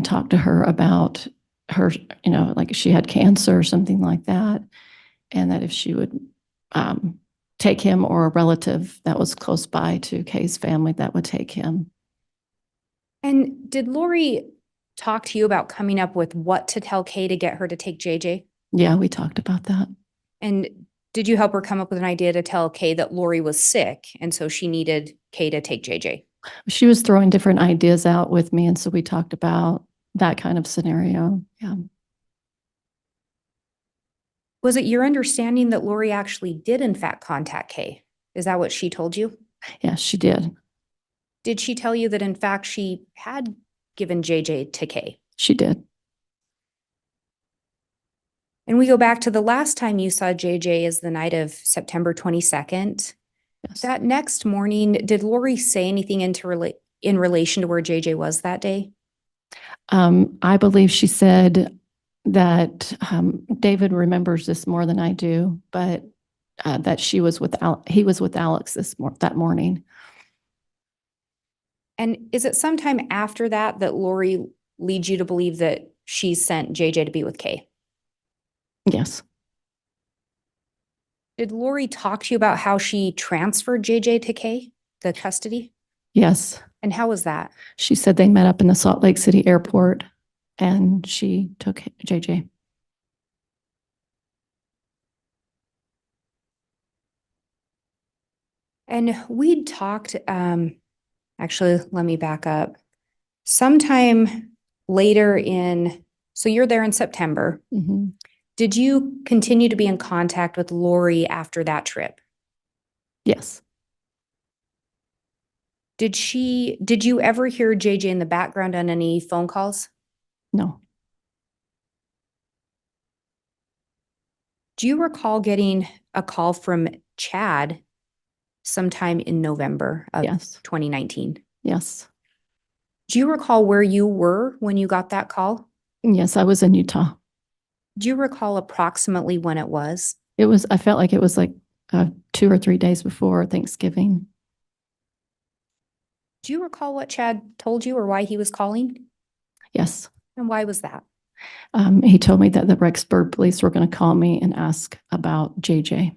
talk to her about her, like she had cancer or something like that. And that if she would take him, or a relative that was close by to Kay's family that would take him. And did Lori talk to you about coming up with what to tell Kay to get her to take JJ? Yeah, we talked about that. And did you help her come up with an idea to tell Kay that Lori was sick and so she needed Kay to take JJ? She was throwing different ideas out with me, and so we talked about that kind of scenario. Yeah. Was it your understanding that Lori actually did in fact contact Kay? Is that what she told you? Yeah, she did. Did she tell you that in fact she had given JJ to Kay? She did. And we go back to the last time you saw JJ is the night of September 22nd. Yes. That next morning, did Lori say anything in relation to where JJ was that day? I believe she said that David remembers this more than I do, but that he was with Alex that morning. And is it sometime after that that Lori leads you to believe that she sent JJ to be with Kay? Yes. Did Lori talk to you about how she transferred JJ to Kay, the custody? Yes. And how was that? She said they met up in the Salt Lake City airport and she took JJ. And we'd talked, actually, let me back up. Sometime later so you're there in September. Mm-hmm. Did you continue to be in contact with Lori after that trip? Yes. Did you ever hear JJ in the background on any phone calls? No. Do you recall getting a call from Chad sometime in November of Yes. 2019? Yes. Do you recall where you were when you got that call? Yes, I was in Utah. Do you recall approximately when it was? I felt like it was like 2 or 3 days before Thanksgiving. Do you recall what Chad told you or why he was calling? Yes. And why was that? He told me that the Rexburg police were going to call me and ask about JJ.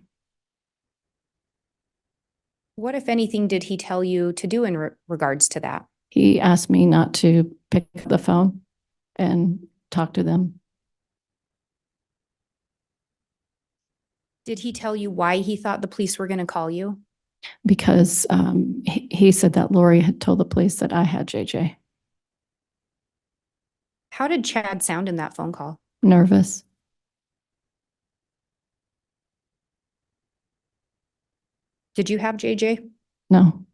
What, if anything, did he tell you to do in regards to that? He asked me not to pick up the phone and talk to them. Did he tell you why he thought the police were going to call you? Because he said that Lori had told the police that I had JJ. How did Chad sound in that phone call? Nervous. Did you have JJ? No.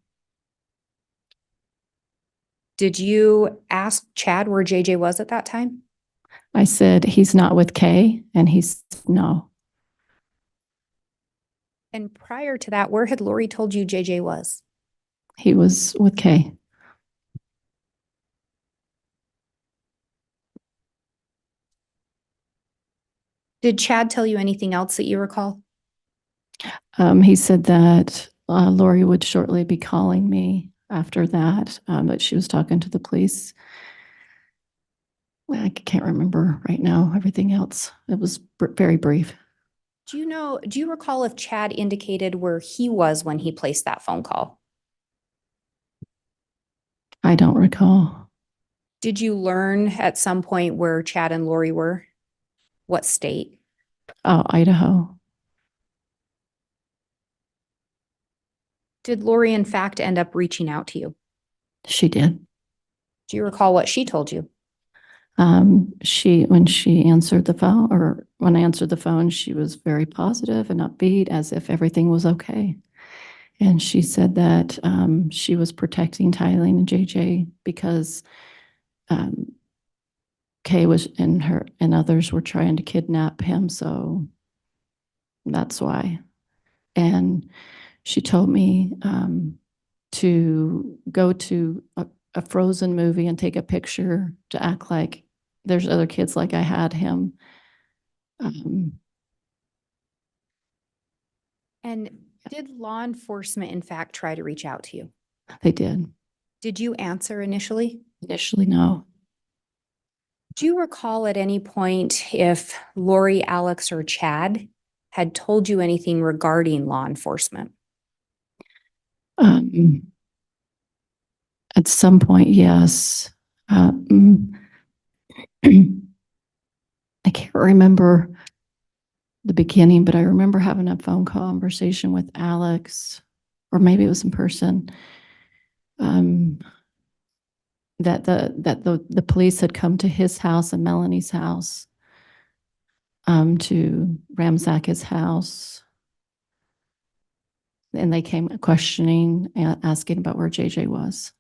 Did you ask Chad where JJ was at that time? I said, he's not with Kay, and he said no. And prior to that, where had Lori told you JJ was? He was with Kay. Did Chad tell you anything else that you recall? He said that Lori would shortly be calling me after that, but she was talking to the police. I can't remember right now everything else. It was very brief. Do you recall if Chad indicated where he was when he placed that phone call? I don't recall. Did you learn at some point where Chad and Lori were? What state? Oh, Idaho. Did Lori in fact end up reaching out to you? She did. Do you recall what she told you? When she answered the phone, or when I answered the phone, she was very positive and upbeat as if everything was okay. And she said that she was protecting Tylee and JJ because Kay and others were trying to kidnap him. So that's why. And she told me to go to a Frozen movie and take a picture to act like there's other kids like I had him. And did law enforcement in fact try to reach out to you? They did. Did you answer initially? Initially, no. Do you recall at any point if Lori, Alex, or Chad had told you anything regarding law enforcement? At some point, yes. I can't remember the beginning, but I remember having a phone conversation with Alex, or maybe it was in person, that the police had come to his house and Melanie's house to ransack his house. And they came questioning, asking about where JJ was.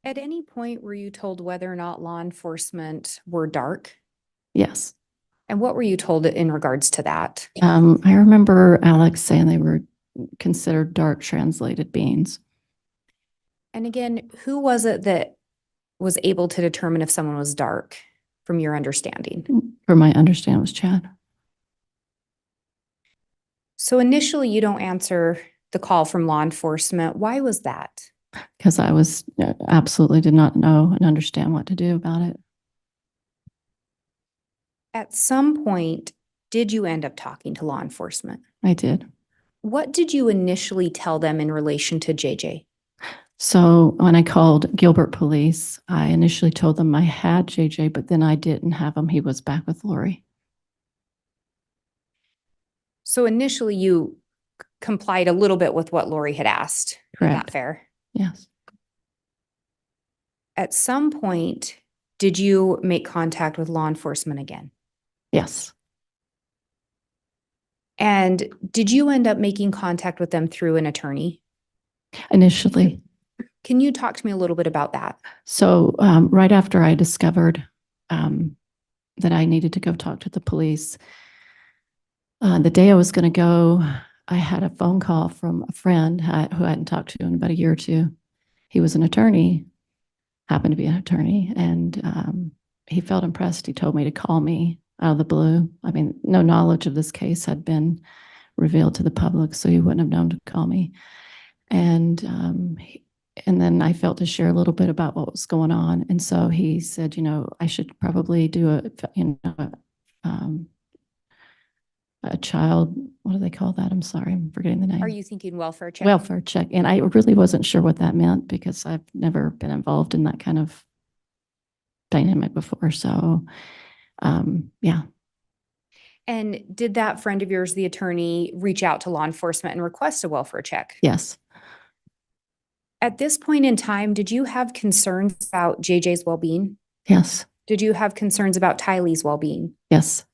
At any point were you told whether or not law enforcement were dark? Yes. And what were you told in regards to that? I remember Alex saying they were considered dark translated beings. And again, who was it that was able to determine if someone was dark from your understanding? From my understanding, it was Chad. So initially you don't answer the call from law enforcement. Why was that? Because I was absolutely did not know and understand what to do about it. At some point, did you end up talking to law enforcement? I did. What did you initially tell them in relation to JJ? So when I called Gilbert Police, I initially told them I had JJ, but then I didn't have him. He was back with Lori. So initially you complied a little bit with what Lori had asked. Correct. Is that fair? Yes. At some point, did you make contact with law enforcement again? Yes. And did you end up making contact with them through an attorney? Initially. Can you talk to me a little bit about that? So right after I discovered that I needed to go talk to the police, the day I was going to go, I had a phone call from a friend who I hadn't talked to in about a year or two. He was an attorney, happened to be an attorney, and he felt impressed. He told me to call me out of the blue. I mean, no knowledge of this case had been revealed to the public, so he wouldn't have known to call me. And then I felt to share a little bit about what was going on. And so he said, I should probably do a child, what do they call that? I'm sorry, I'm forgetting the name. Are you thinking welfare check? Welfare check. And I really wasn't sure what that meant because I've never been involved in that kind of dynamic before. So, yeah. And did that friend of yours, the attorney, reach out to law enforcement and request a welfare check? Yes. At this point in time, did you have concerns about JJ's well-being? Yes. Did you have concerns about Tylee's well-being? Yes.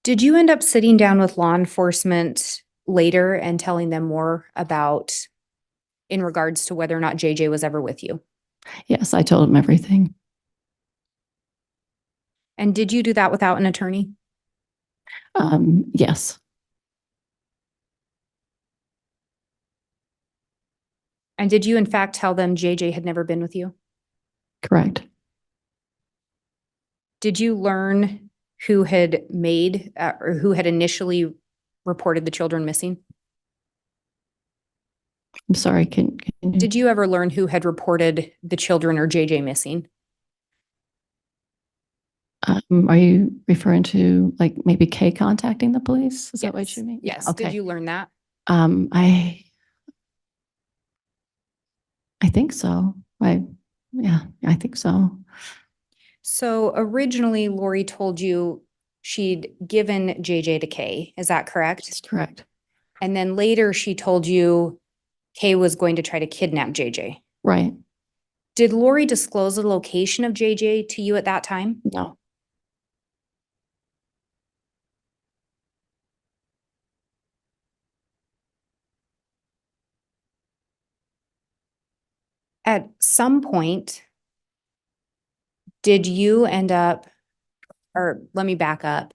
Did you end up sitting down with law enforcement later and telling them more about in regards to whether or not JJ was ever with you? Yes, I told him everything. And did you do that without an attorney? Yes. And did you in fact tell them JJ had never been with you? Correct. Did you learn who had made or who had initially reported the children missing? I'm sorry, can you? Did you ever learn who had reported the children or JJ missing? Are you referring to like maybe Kay contacting the police? Is that what you mean? Yes. Okay. Did you learn that? I think so. Yeah, I think so. So originally Lori told you she'd given JJ to Kay. Is that correct? That's correct. And then later she told you Kay was going to try to kidnap JJ. Right. Did Lori disclose the location of JJ to you at that time? No. At some point, did you end up, or let me back up.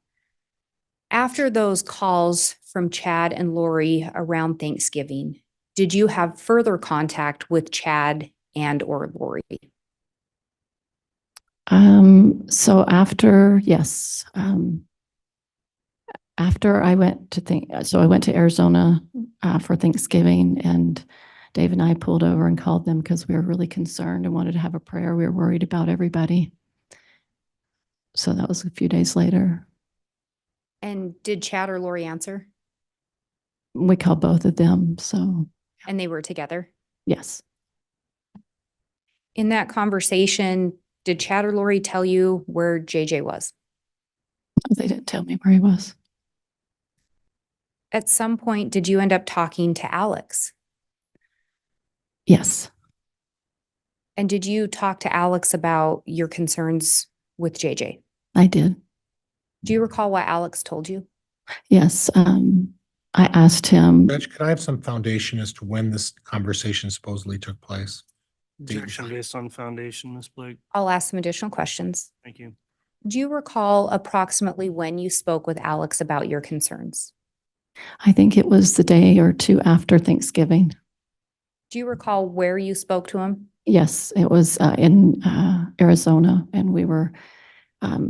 After those calls from Chad and Lori around Thanksgiving, did you have further contact with Chad and or Lori? So after, yes, after I went to Arizona for Thanksgiving, and Dave and I pulled over and called them because we were really concerned and wanted to have a prayer. We were worried about everybody. So that was a few days later. And did Chad or Lori answer? We called both of them. So And they were together? yes, In that conversation, did Chad or Lori tell you where JJ was? they didn't tell me where he was. At some point, did you end up talking to Alex? Yes, And did you talk to Alex about your concerns with JJ? I did. Do you recall what Alex told you? Yes. I asked him, Judge, could I have some foundation as to when this conversation supposedly took place? Objection based on foundation, Ms. Blake. I'll ask some additional questions. Thank you. Do you recall approximately when you spoke with Alex about your concerns? I think it was the day or two after Thanksgiving. Do you recall where you spoke to him? Yes, it was in Arizona, and we were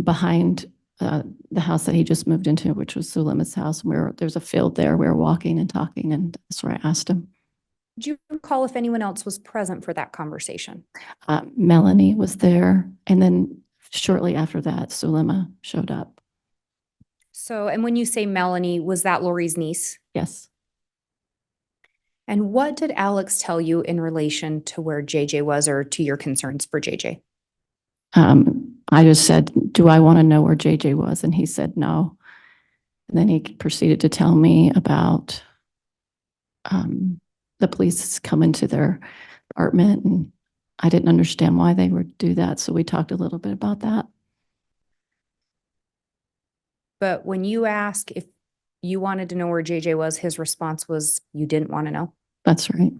behind the house that he just moved into, which was Suleiman's house. And there's a field there. We were walking and talking, and that's where I asked him. Do you recall if anyone else was present for that conversation? Melanie was there, and then shortly after that, Sulema showed up. So, and when you say Melanie, was that Lori's niece? Yes. And what did Alex tell you in relation to where JJ was or to your concerns for JJ? I just said, do I want to know where JJ was? And he said no. And then he proceeded to tell me about the police coming to their apartment, and I didn't understand why they would do that. So we talked a little bit about that. But when you asked if you wanted to know where JJ was, his response was you didn't want to know. That's right.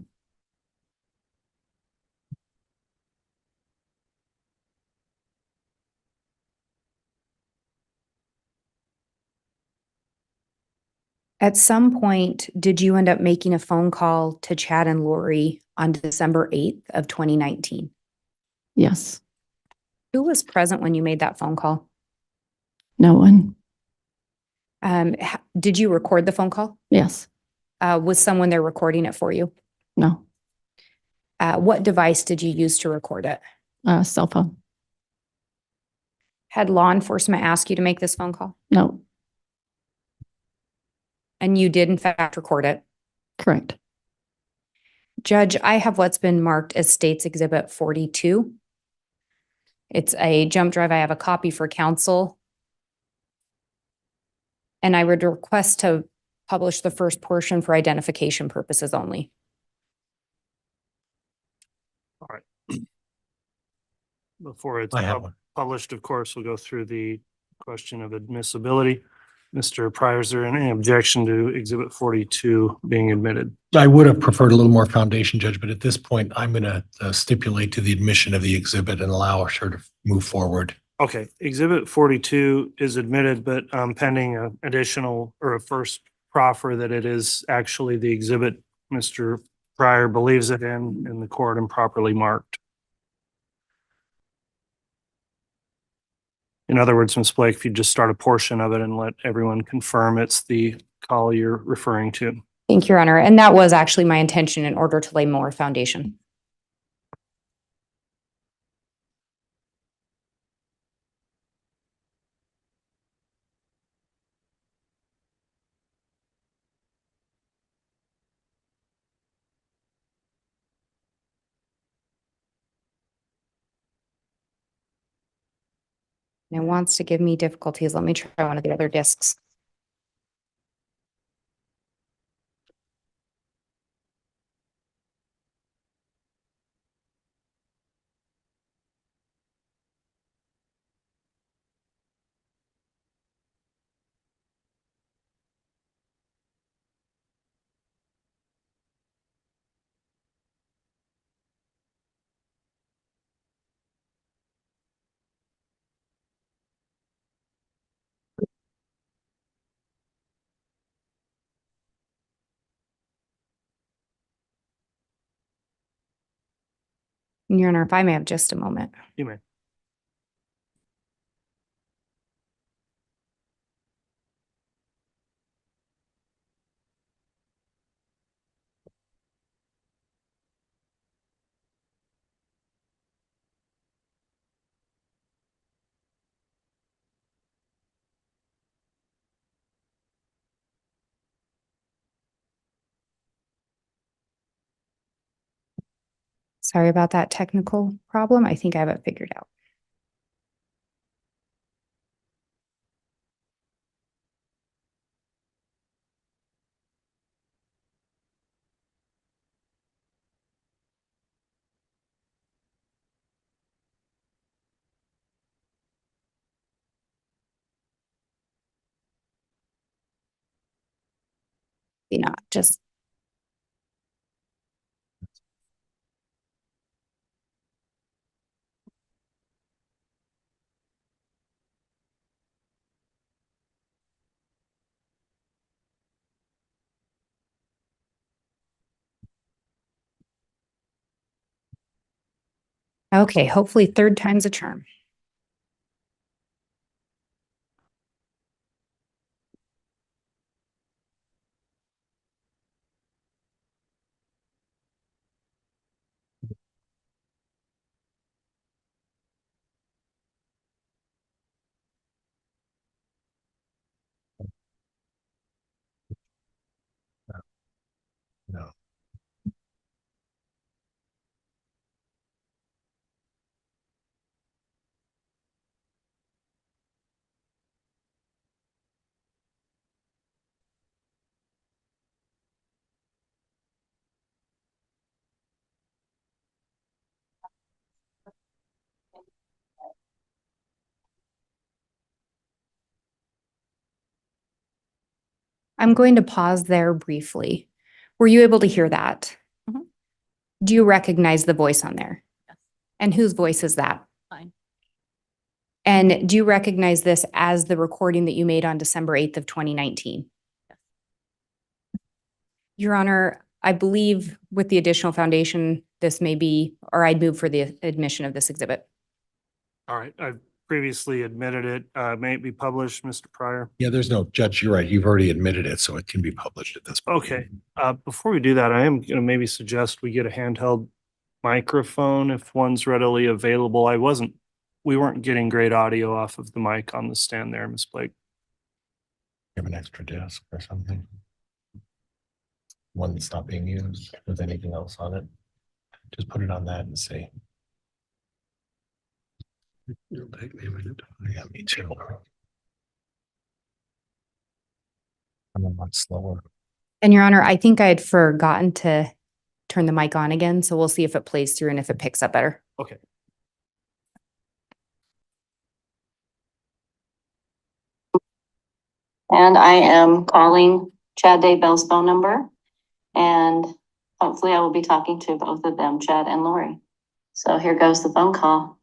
At some point, did you end up making a phone call to Chad and Lori on December 8th of 2019? Yes. Who was present when you made that phone call? No one. Did you record the phone call? Yes. Was someone there recording it for you? No. What device did you use to record it? Cell phone. Had law enforcement asked you to make this phone call? No. And you did in fact record it? Correct. Judge, I have what's been marked as State's Exhibit 42. It's a jump drive. I have a copy for counsel. And I would request to publish the first portion for identification purposes only. All right. Before it's I have one. published, of course, we'll go through the question of admissibility. Mr. Pryor, is there any objection to Exhibit 42 being admitted? I would have preferred a little more foundation, Judge, but at this point, I'm going to stipulate to the admission of the exhibit and allow her to move forward. Okay, Exhibit 42 is admitted, but pending an additional or a first proffer that it is actually the exhibit Mr. Pryor believes it in the court improperly marked. In other words, Ms. Blake, if you just start a portion of it and let everyone confirm it's the call you're referring to. Thank you, Your Honor. And that was actually my intention in order to lay more foundation. And it wants to give me difficulties. Let me try one of the other discs. Your Honor, if I may have just a moment. You may. Sorry about that technical problem. I think I have it figured out. Not just. Okay, hopefully third time's a charm. No. I'm going to pause there briefly. Were you able to hear that? Mhm. Do you recognize the voice on there? Yes. And whose voice is that? Fine. And do you recognize this as the recording that you made on December 8th of 2019? Yes. Your Honor, I believe with the additional foundation, this may be, or I'd move for the admission of this exhibit. All right, I've previously admitted it. May it be published, Mr. Pryor? Yeah, there's no, Judge, you're right. You've already admitted it, so it can be published at this point. Okay, before we do that, I am gonna maybe suggest we get a handheld microphone if one's readily available. We weren't getting great audio off of the mic on the stand there, Ms. Blake. You have an extra disc or something? One that's not being used with anything else on it? Just put it on that and see. It'll take me a minute. Yeah, me too. I'm a lot slower. And Your Honor, I think I had forgotten to turn the mic on again, so we'll see if it plays through and if it picks up better. Okay. And I am calling Chad Daybell's phone number. And hopefully I will be talking to both of them, Chad and Lori. So here goes the phone call.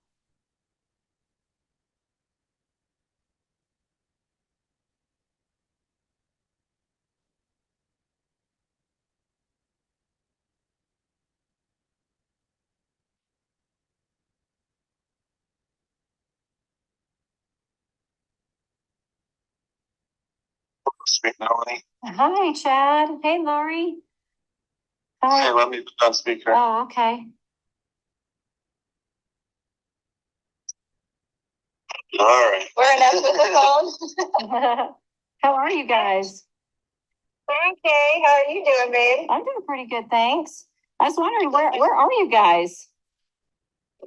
Sweet Melanie. Hi, Chad. Hey, Lori. Hey, let me put on speaker. Oh, okay. All right. We're enough with the phone. How are you guys? Okay, how are you doing, babe? I'm doing pretty good, thanks. I was wondering, where are you guys?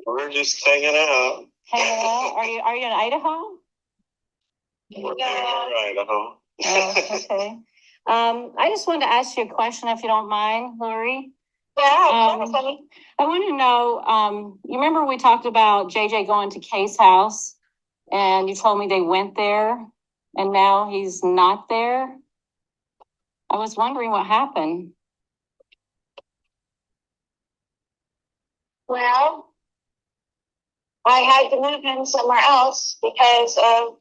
We're just hanging out. Hey, are you in Idaho? Idaho. Oh, okay. I just wanted to ask you a question, if you don't mind, Lori. Yeah, of course, honey. I want to know, you remember we talked about JJ going to Kay's house and you told me they went there and now he's not there? I was wondering what happened. Well, I had to move him somewhere else because of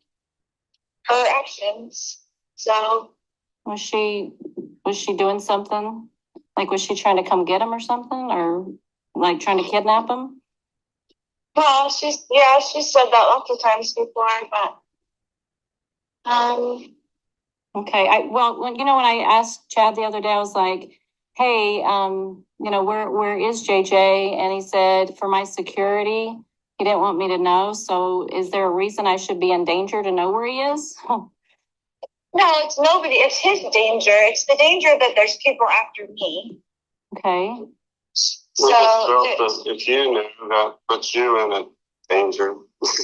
her actions. So, Was she doing something? Like, was she trying to come get him or something, or like trying to kidnap him? well, she said that lots of times before, but, Okay, when I asked Chad the other day, I was like, hey, where is JJ? And he said, for my security, he didn't want me to know. So is there a reason I should be in danger to know where he is? no, it's nobody, it's his danger. It's the danger that there's people after me. Okay, So, If you knew, that puts you in a danger.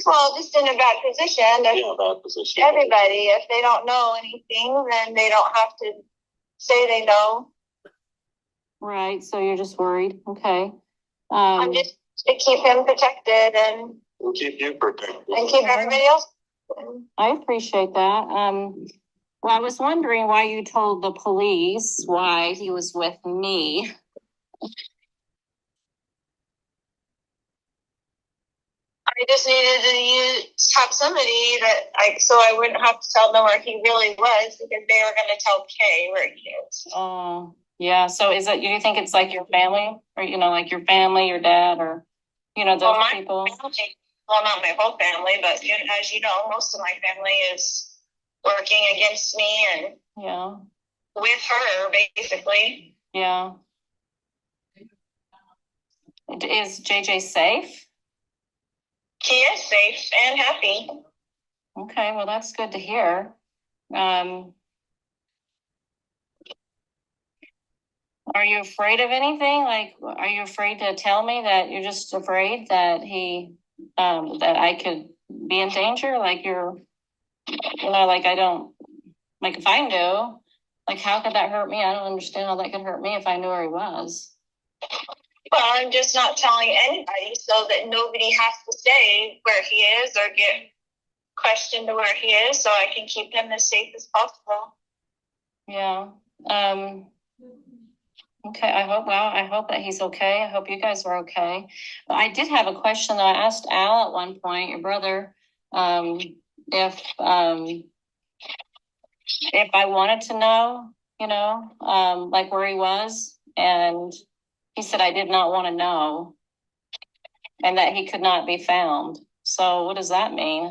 well, just in a bad position. Yeah, bad position. Everybody, if they don't know anything, then they don't have to say they know. right, so you're just worried, okay. I'm just to keep him protected and keep you protected. keep everybody else. I appreciate that. Well, I was wondering why you told the police why he was with me. I just needed to have somebody so I wouldn't have to tell them where he really was, because they were going to tell Kay where he is. Oh, yeah. So do you think it's like your family, or, like your family, your dad, or, those people? Family, well, not my whole family, but as you know, most of my family is working against me and Yeah. with her, basically. Yeah. Is JJ safe? He is safe and happy. Okay, well, that's good to hear. Are you afraid of anything? Like, are you afraid to tell me that you're just afraid that that I could be in danger? Like like I don't, like if I knew, like how could that hurt me? I don't understand how that could hurt me if I knew where he was. Well, I'm just not telling anybody so that nobody has to say where he is or get questioned to where he is, so I can keep him as safe as possible. Yeah. Okay, I hope that he's okay. I hope you guys are okay. But I did have a question that I asked Al at one point, your brother, if I wanted to know, like where he was, and he said I did not want to know and that he could not be found. So what does that mean? I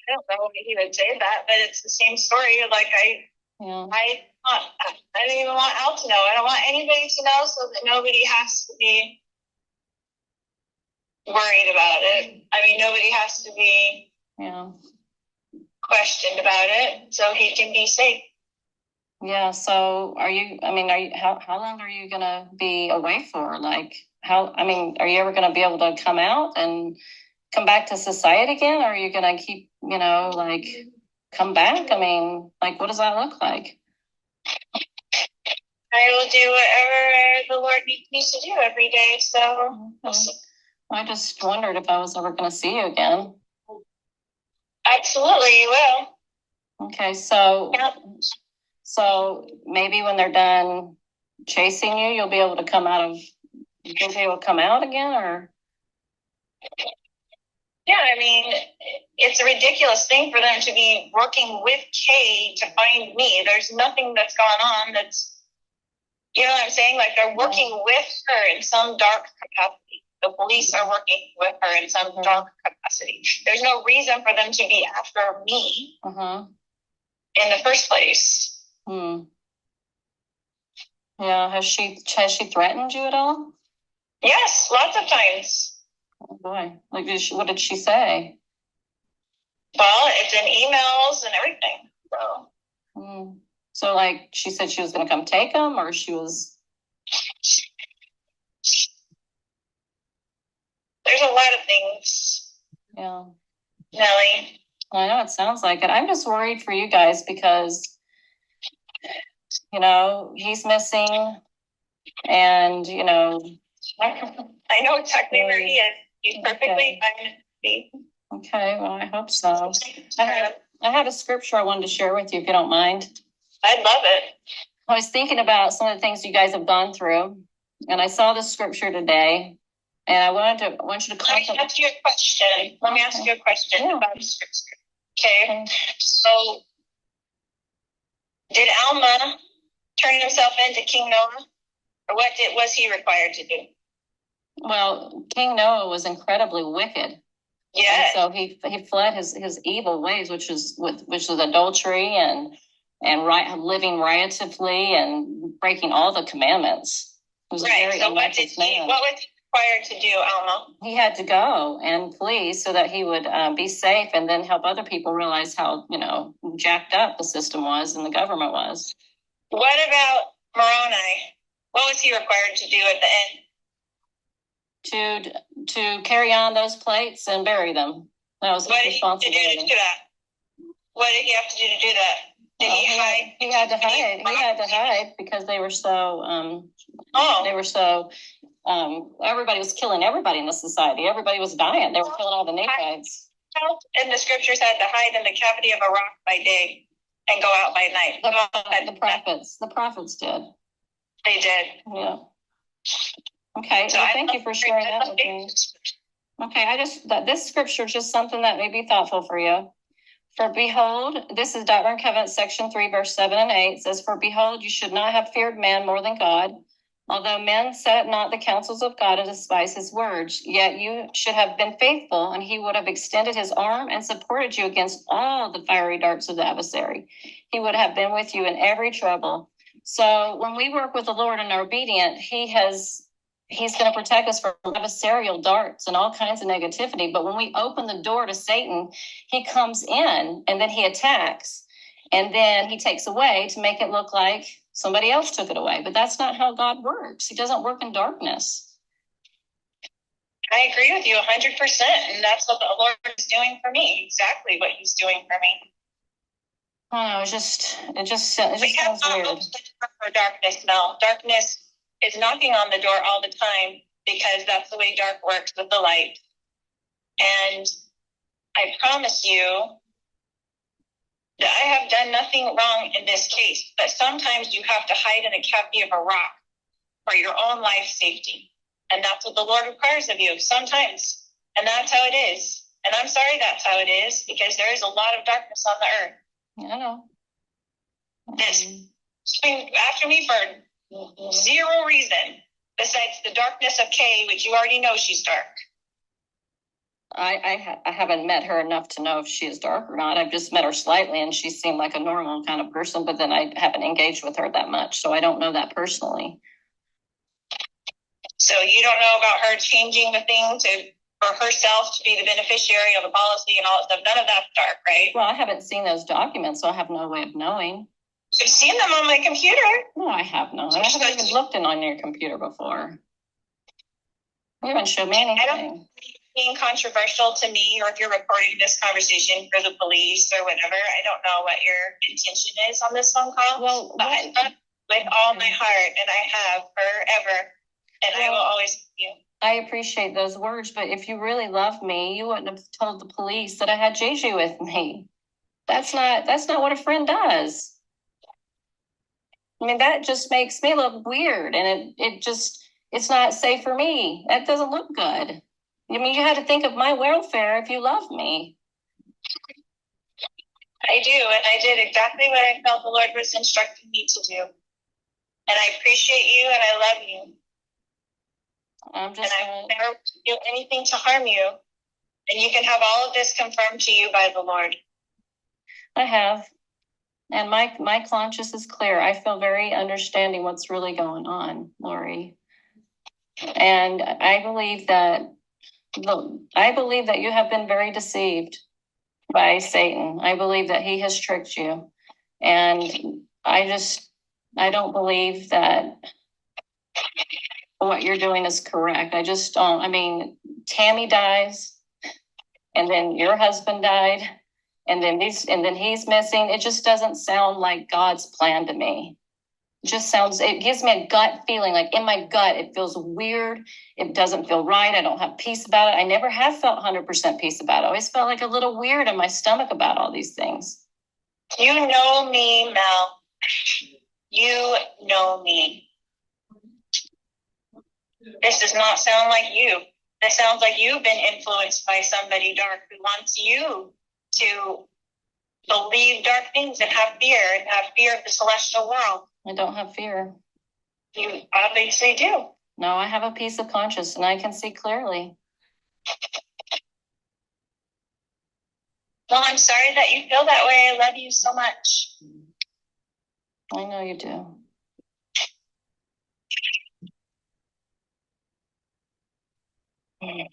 don't know why he would say that, but it's the same story. Like I don't even want Al to know. I don't want anybody to know, so that nobody has to be worried about it. I mean, nobody has to be questioned about it, so he can be safe. Yeah. So how long are you gonna be away for? Like are you ever gonna be able to come out and come back to society again? Or are you gonna keep, come back? I mean, like, what does that look like? I will do whatever the Lord needs me to do every day. So I just wondered if I was ever going to see you again. Absolutely, you will. Okay, so maybe when they're done chasing you, you'll be able to come out again, or? Yeah, I mean, it's a ridiculous thing for them to be working with Kay to find me. There's nothing that's gone on that's, you know what I'm saying? Like they're working with her in some dark capacity. The police are working with her in some dark capacity. There's no reason for them to be after me in the first place. Yeah, has she threatened you at all? Yes, lots of times. Oh boy, like what did she say? Well, it's in emails and everything. So like she said she was going to come take him, or she was. there's a lot of things, Yeah. Nellie. I know it sounds like it. I'm just worried for you guys because, you know, he's missing and, you know. I know exactly where he is. He's perfectly fine to be. Okay, well, I hope so. I had a scripture I wanted to share with you if you don't mind. I'd love it. I was thinking about some of the things you guys have gone through, and I saw this scripture today, and I want you to Let me ask you a question. Let me ask you a question Yeah. about the scripture. Okay. So, did Alma turn himself into King Noah, or what was he required to do? Well, King Noah was incredibly wicked. Yeah. And so he fled his evil ways, which is adultery and living riotously and breaking all the commandments. He was a Right. very So what unrighteous man. what was he required to do, Alma? He had to go and flee so that he would be safe and then help other people realize how, you know, jacked up the system was and the government was. What about Moroni? What was he required to do at the end? To carry on those plates and bury them. That was his What did he have to do responsibility. to do that? What did he have to do to do that? Did he hide? He had to hide. He had to hide because they were so everybody was killing everybody in the society. Everybody was dying. They were killing all the Nephites. And the scriptures had to hide in the cavity of a rock by day and go out by night. The prophets did. They did. Yeah. Okay, So well, thank you for sharing that with me. Okay, this scripture is just something that may be thoughtful for you. For behold, this is Doctrine and Covenants, section 3, verse 7 and 8. It says, for behold, you should not have feared man more than God. Although men set not the counsels of God and despise his words, yet you should have been faithful, and he would have extended his arm and supported you against all the fiery darts of the adversary. He would have been with you in every trouble. So when we work with the Lord and are obedient, He's going to protect us from adversarial darts and all kinds of negativity. But when we open the door to Satan, he comes in and then he attacks. And then he takes away to make it look like somebody else took it away. But that's not how God works. He doesn't work in darkness. I agree with you 100%. And that's what the Lord is doing for me. Exactly what he's doing for me. Oh, it just sounds weird. For darkness, Mel. Darkness is knocking on the door all the time because that's the way dark works with the light. And I promise you that I have done nothing wrong in this case, but sometimes you have to hide in the cavity of a rock for your own life safety. And that's what the Lord requires of you sometimes. And that's how it is. And I'm sorry that's how it is, because there is a lot of darkness on the earth. I know. That's been after me for zero reason besides the darkness of Kay, which you already know she's dark. I haven't met her enough to know if she is dark or not. I've just met her slightly and she seemed like a normal kind of person, but then I haven't engaged with her that much. So I don't know that personally. So you don't know about her changing the thing for herself to be the beneficiary of the policy and all that stuff. None of that's dark, right? Well, I haven't seen those documents, so I have no way of knowing. I've seen them on my computer. No, I have not. I haven't even looked in on your computer before. You haven't showed me anything. Being controversial to me, or if you're recording this conversation for the police or whatever, I don't know what your intention is on this phone call. Well, but I love with all my heart, and I have forever, and I will always love you. I appreciate those words, but if you really love me, you wouldn't have told the police that I had JJ with me. That's not what a friend does. I mean, that just makes me look weird, and it's not safe for me. That doesn't look good. I mean, you had to think of my welfare if you love me. I do, and I did exactly what I felt the Lord was instructing me to do. And I appreciate you, and I love you. I never do anything to harm you. And you can have all of this confirmed to you by the Lord. I have. And my conscience is clear. I feel very understanding what's really going on, Lori. And I believe that you have been very deceived by Satan. I believe that he has tricked you. And I don't believe that what you're doing is correct. I just don't, I mean, Tammy dies and then your husband died and then he's missing. It just doesn't sound like God's plan to me. It just sounds, it gives me a gut feeling, like in my gut, it feels weird. It doesn't feel right. I don't have peace about it. I never have felt 100% peace about it. I always felt like a little weird in my stomach about all these things. You know me, Mel. You know me. This does not sound like you. This sounds like you've been influenced by somebody dark who wants you to believe dark things and have fear of the celestial world. I don't have fear. You obviously do. No, I have a peace of conscience and I can see clearly. Well, I'm sorry that you feel that way. I love you so much. I know you do. I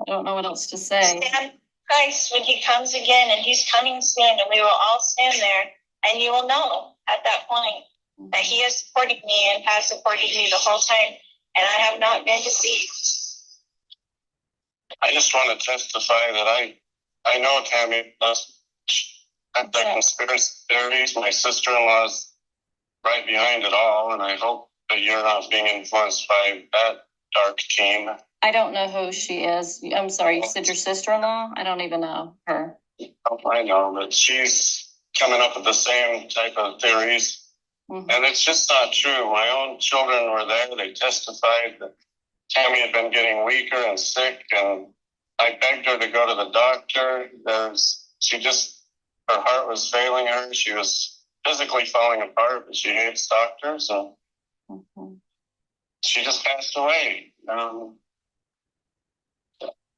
don't know what else to say. Stand Christ when he comes again, and he's coming soon, and we will all stand there, and you will know at that point that he has supported me and has supported me the whole time, and I have not been deceived. I just want to testify that I know Tammy does have the conspiracy theories. My sister-in-law's right behind it all, and I hope that you're not being influenced by that dark team. I don't know who she is. I'm sorry, you said your sister-in-law? I don't even know her. Oh, I know, but she's coming up with the same type of theories. Mm-hmm. And it's just not true. My own children were there. They testified that Tammy had been getting weaker and sick, and I begged her to go to the doctor. Her heart was failing her. She was physically falling apart, but she hates doctors, and she just passed away.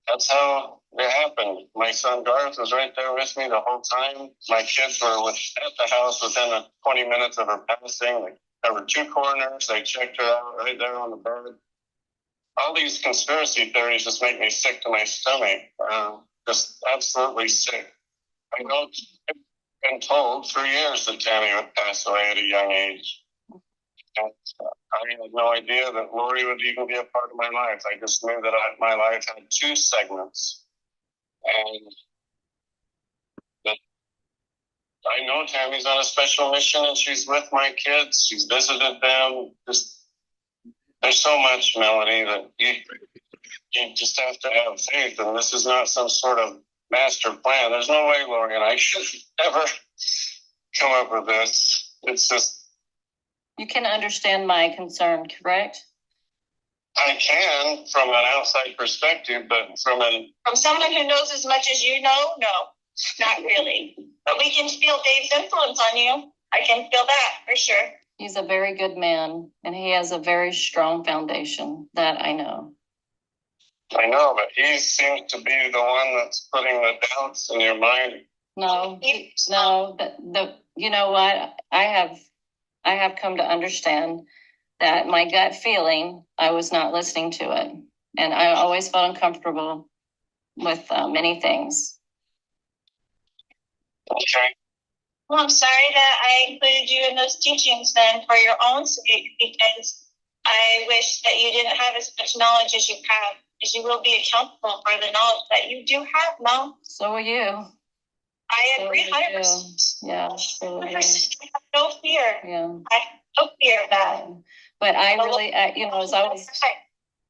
That's how it happened. My son Garth was right there with me the whole time. My kids were at the house within 20 minutes of her passing. There were 2 coroners. They checked her out right there on the bed. All these conspiracy theories just make me sick to my stomach. Just absolutely sick. I know I've been told for years that Tammy would pass away at a young age. And I had no idea that Lori would even be a part of my life. I just knew that my life had 2 segments. And that I know Tammy's on a special mission and she's with my kids. She's visited them. There's so much, Melanie, that you just have to have faith. And this is not some sort of master plan. There's no way Lori and I should ever come up with this. It's just... You can understand my concern, correct? I can from an outside perspective, but from someone who knows as much as you know, no, not really. But we can feel Dave's influence on you. I can feel that for sure. He's a very good man, and he has a very strong foundation, that I know. I know, but he seems to be the one that's putting the doubts in your mind. No, you know what? I have come to understand that my gut feeling, I was not listening to it. And I always felt uncomfortable with many things. Okay. Well, I'm sorry that I included you in those teachings then for your own sake, because I wish that you didn't have as much knowledge as you have, because you will be accountable for the knowledge that you do have, Mel. So are you. I agree 100%. Yeah. So I have no fear. Yeah. I have no fear of that. But I really, as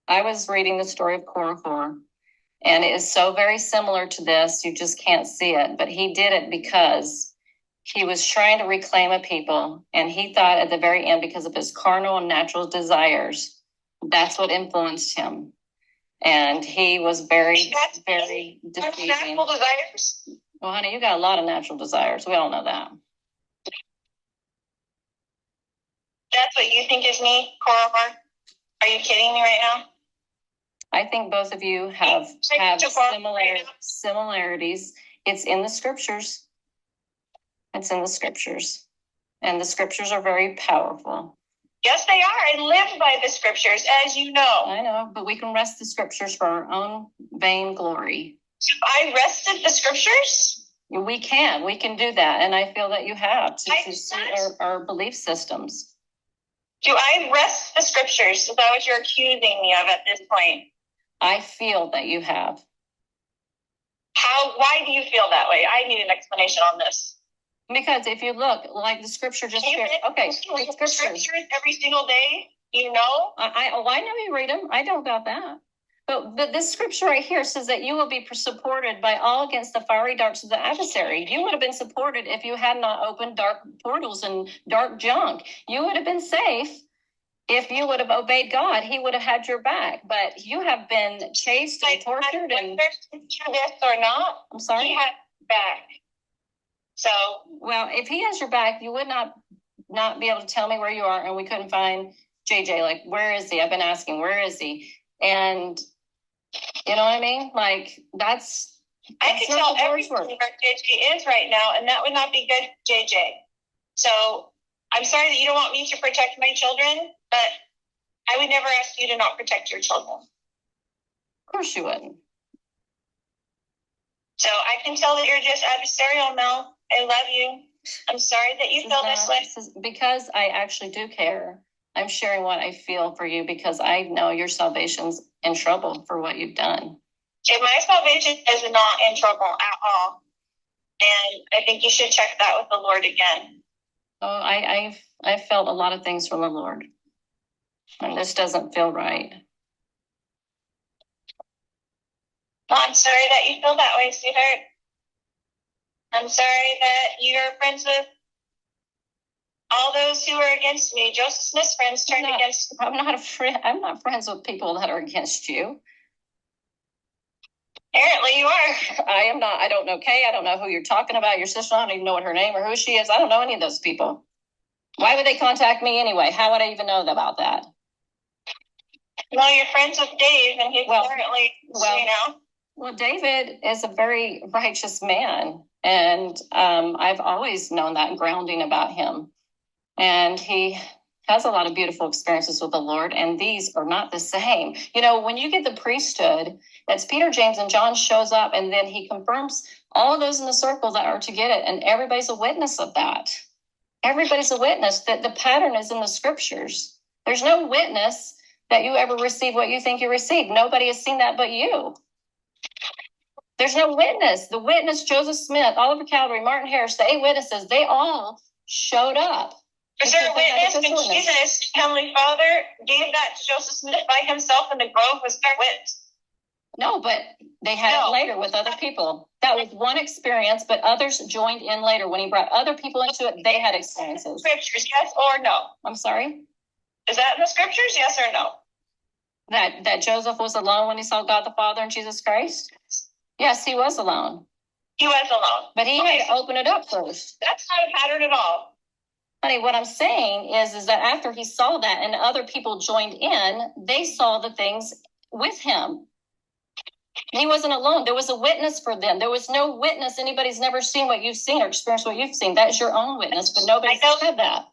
I was reading the story of Korihor, and it is so very similar to this. You just can't see it. But he did it because he was trying to reclaim a people. And he thought at the very end, because of his carnal and natural desires, that's what influenced him. And he was very deceiving. Natural desires? Well, honey, you got a lot of natural desires. We all know that. That's what you think is me, Korihor? Are you kidding me right now? I think both of you have similarities. It's in the scriptures. It's in the scriptures. And the scriptures are very powerful. Yes, they are. I live by the scriptures, as you know. I know, but we can rest the scriptures for our own vain glory. I rested the scriptures? We can do that. And I feel that you have to see our belief systems. Do I wrest the scriptures? Is that what you're accusing me of at this point? I feel that you have. Why do you feel that way? I need an explanation on this. Because if you look, like the scripture just You here, read okay, the the scripture. scriptures every single day, you know? I know you read them. I don't doubt that. But this scripture right here says that you will be supported by all against the fiery darts of the adversary. You would have been supported if you had not opened dark portals and dark junk. You would have been safe if you would have obeyed God. He would have had your back. But you have been chased and tortured. And This or not, I'm sorry. he had back. So, well, if he has your back, you would not be able to tell me where you are, and we couldn't find JJ. Like, where is he? I've been asking, where is he? And you know what I mean? Like, that's I could tell everything where JJ is right now, and that would not be good, JJ. So I'm sorry that you don't want me to protect my children, but I would never ask you to not protect your children. Of course you wouldn't. So I can tell that you're just adversarial, Mel. I love you. I'm sorry that you feel this way. Because I actually do care. I'm sharing what I feel for you because I know your salvation's in trouble for what you've done. Okay, my salvation is not in trouble at all. And I think you should check that with the Lord again. Oh, I've felt a lot of things from the Lord. And this doesn't feel right. Well, I'm sorry that you feel that way, sweetheart. I'm sorry that you're friends with all those who are against me. Joseph Smith's friends turned against me. I'm not a friend. I'm not friends with people that are against you. Apparently you are. I am not. I don't know Kay. I don't know who you're talking about. Your sister. I don't even know what her name or who she is. I don't know any of those people. Why would they contact me anyway? How would I even know about that? Well, you're friends with Dave, and he's currently, you know. Well, David is a very righteous man, and I've always known that grounding about him. And he has a lot of beautiful experiences with the Lord, and these are not the same. You know, when you get the priesthood, that's Peter, James, and John shows up, and then he confirms all of those in the circle that are to get it, and everybody's a witness of that. Everybody's a witness that the pattern is in the scriptures. There's no witness that you ever receive what you think you received. Nobody has seen that but you. There's no witness. The witness, Joseph Smith, Oliver Cowdery, Martin Harris, the 8 witnesses, they all showed up. Is there a witness when Jesus, Heavenly Father, gave that to Joseph Smith by himself in the grove? Was there witness? No, but they had it later with other people. That was one experience, but others joined in later. When he brought other people into it, they had experiences. Scriptures, yes or no? I'm sorry? Is that in the scriptures, yes or no? That Joseph was alone when he saw God the Father and Jesus Christ? Yes, he was alone. He was alone. But he had to open it up first. That's not a pattern at all. Honey, what I'm saying is that after he saw that and other people joined in, they saw the things with him. He wasn't alone. There was a witness for them. There was no witness. Anybody's never seen what you've seen or experienced what you've seen. That is your own witness, but nobody said that.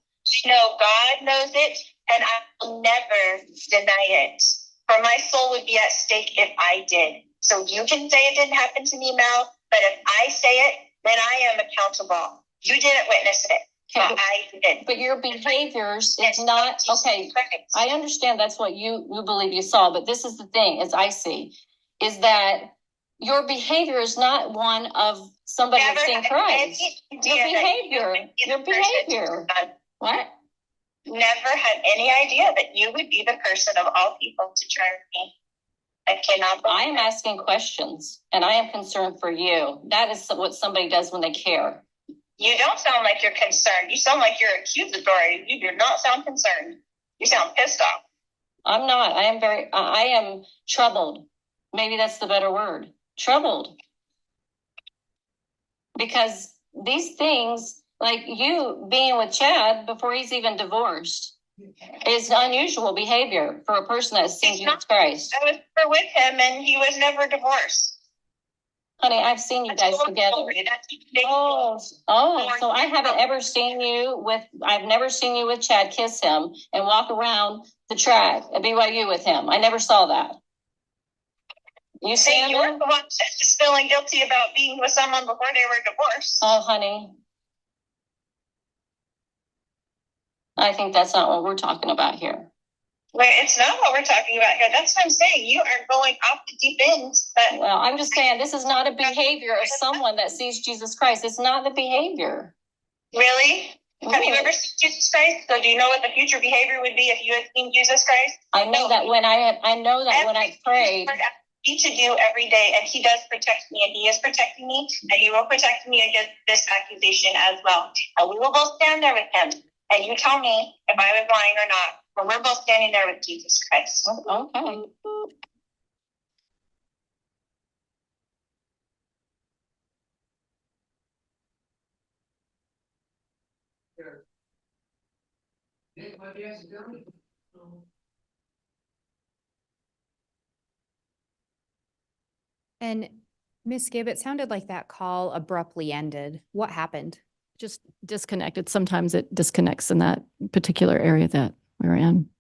No, God knows it, and I will never deny it. For my soul would be at stake if I did. So you can say it didn't happen to me, Mel, but if I say it, then I am accountable. You didn't witness it. Okay, I did. But your behaviors is not, okay, I understand that's what you believe you saw, but this is the thing, as I see, is that your behavior is not one of somebody who's seen Christ. Your behavior. What? Never had any idea that you would be the person of all people to turn me. I cannot believe I am asking questions, and I am concerned for you. That is what somebody does when they care. You don't sound like you're concerned. You sound like you're accusatory. You do not sound concerned. You sound pissed off. I'm not. I am troubled. Maybe that's the better word. Troubled. Because these things, like you being with Chad before he's even divorced, is unusual behavior for a person that's seen Jesus Christ. I was never with him, and he was never divorced. Honey, I've seen you guys together. Oh, so I haven't ever seen you with, I've never seen you with Chad kiss him and walk around the track at BYU with him. I never saw that. You see, you were the one just feeling guilty about being with someone before they were divorced. Oh, honey. I think that's not what we're talking about here. Well, it's not what we're talking about here. That's what I'm saying. You are going off the deep end. But Well, I'm just saying, this is not a behavior of someone that sees Jesus Christ. It's not the behavior. really? Have you ever seen Jesus Christ? So do you know what the future behavior would be if you had seen Jesus Christ? I know that when I prayed. He to do every day, and he does protect me, and he is protecting me, and he will protect me against this accusation as well. And we will both stand there with him, and you tell me if I was lying or not. But we're both standing there with Jesus Christ. Okay. And Ms. Gibb, it sounded like that call abruptly ended. What happened? Just disconnected. Sometimes it disconnects in that particular area that we're in.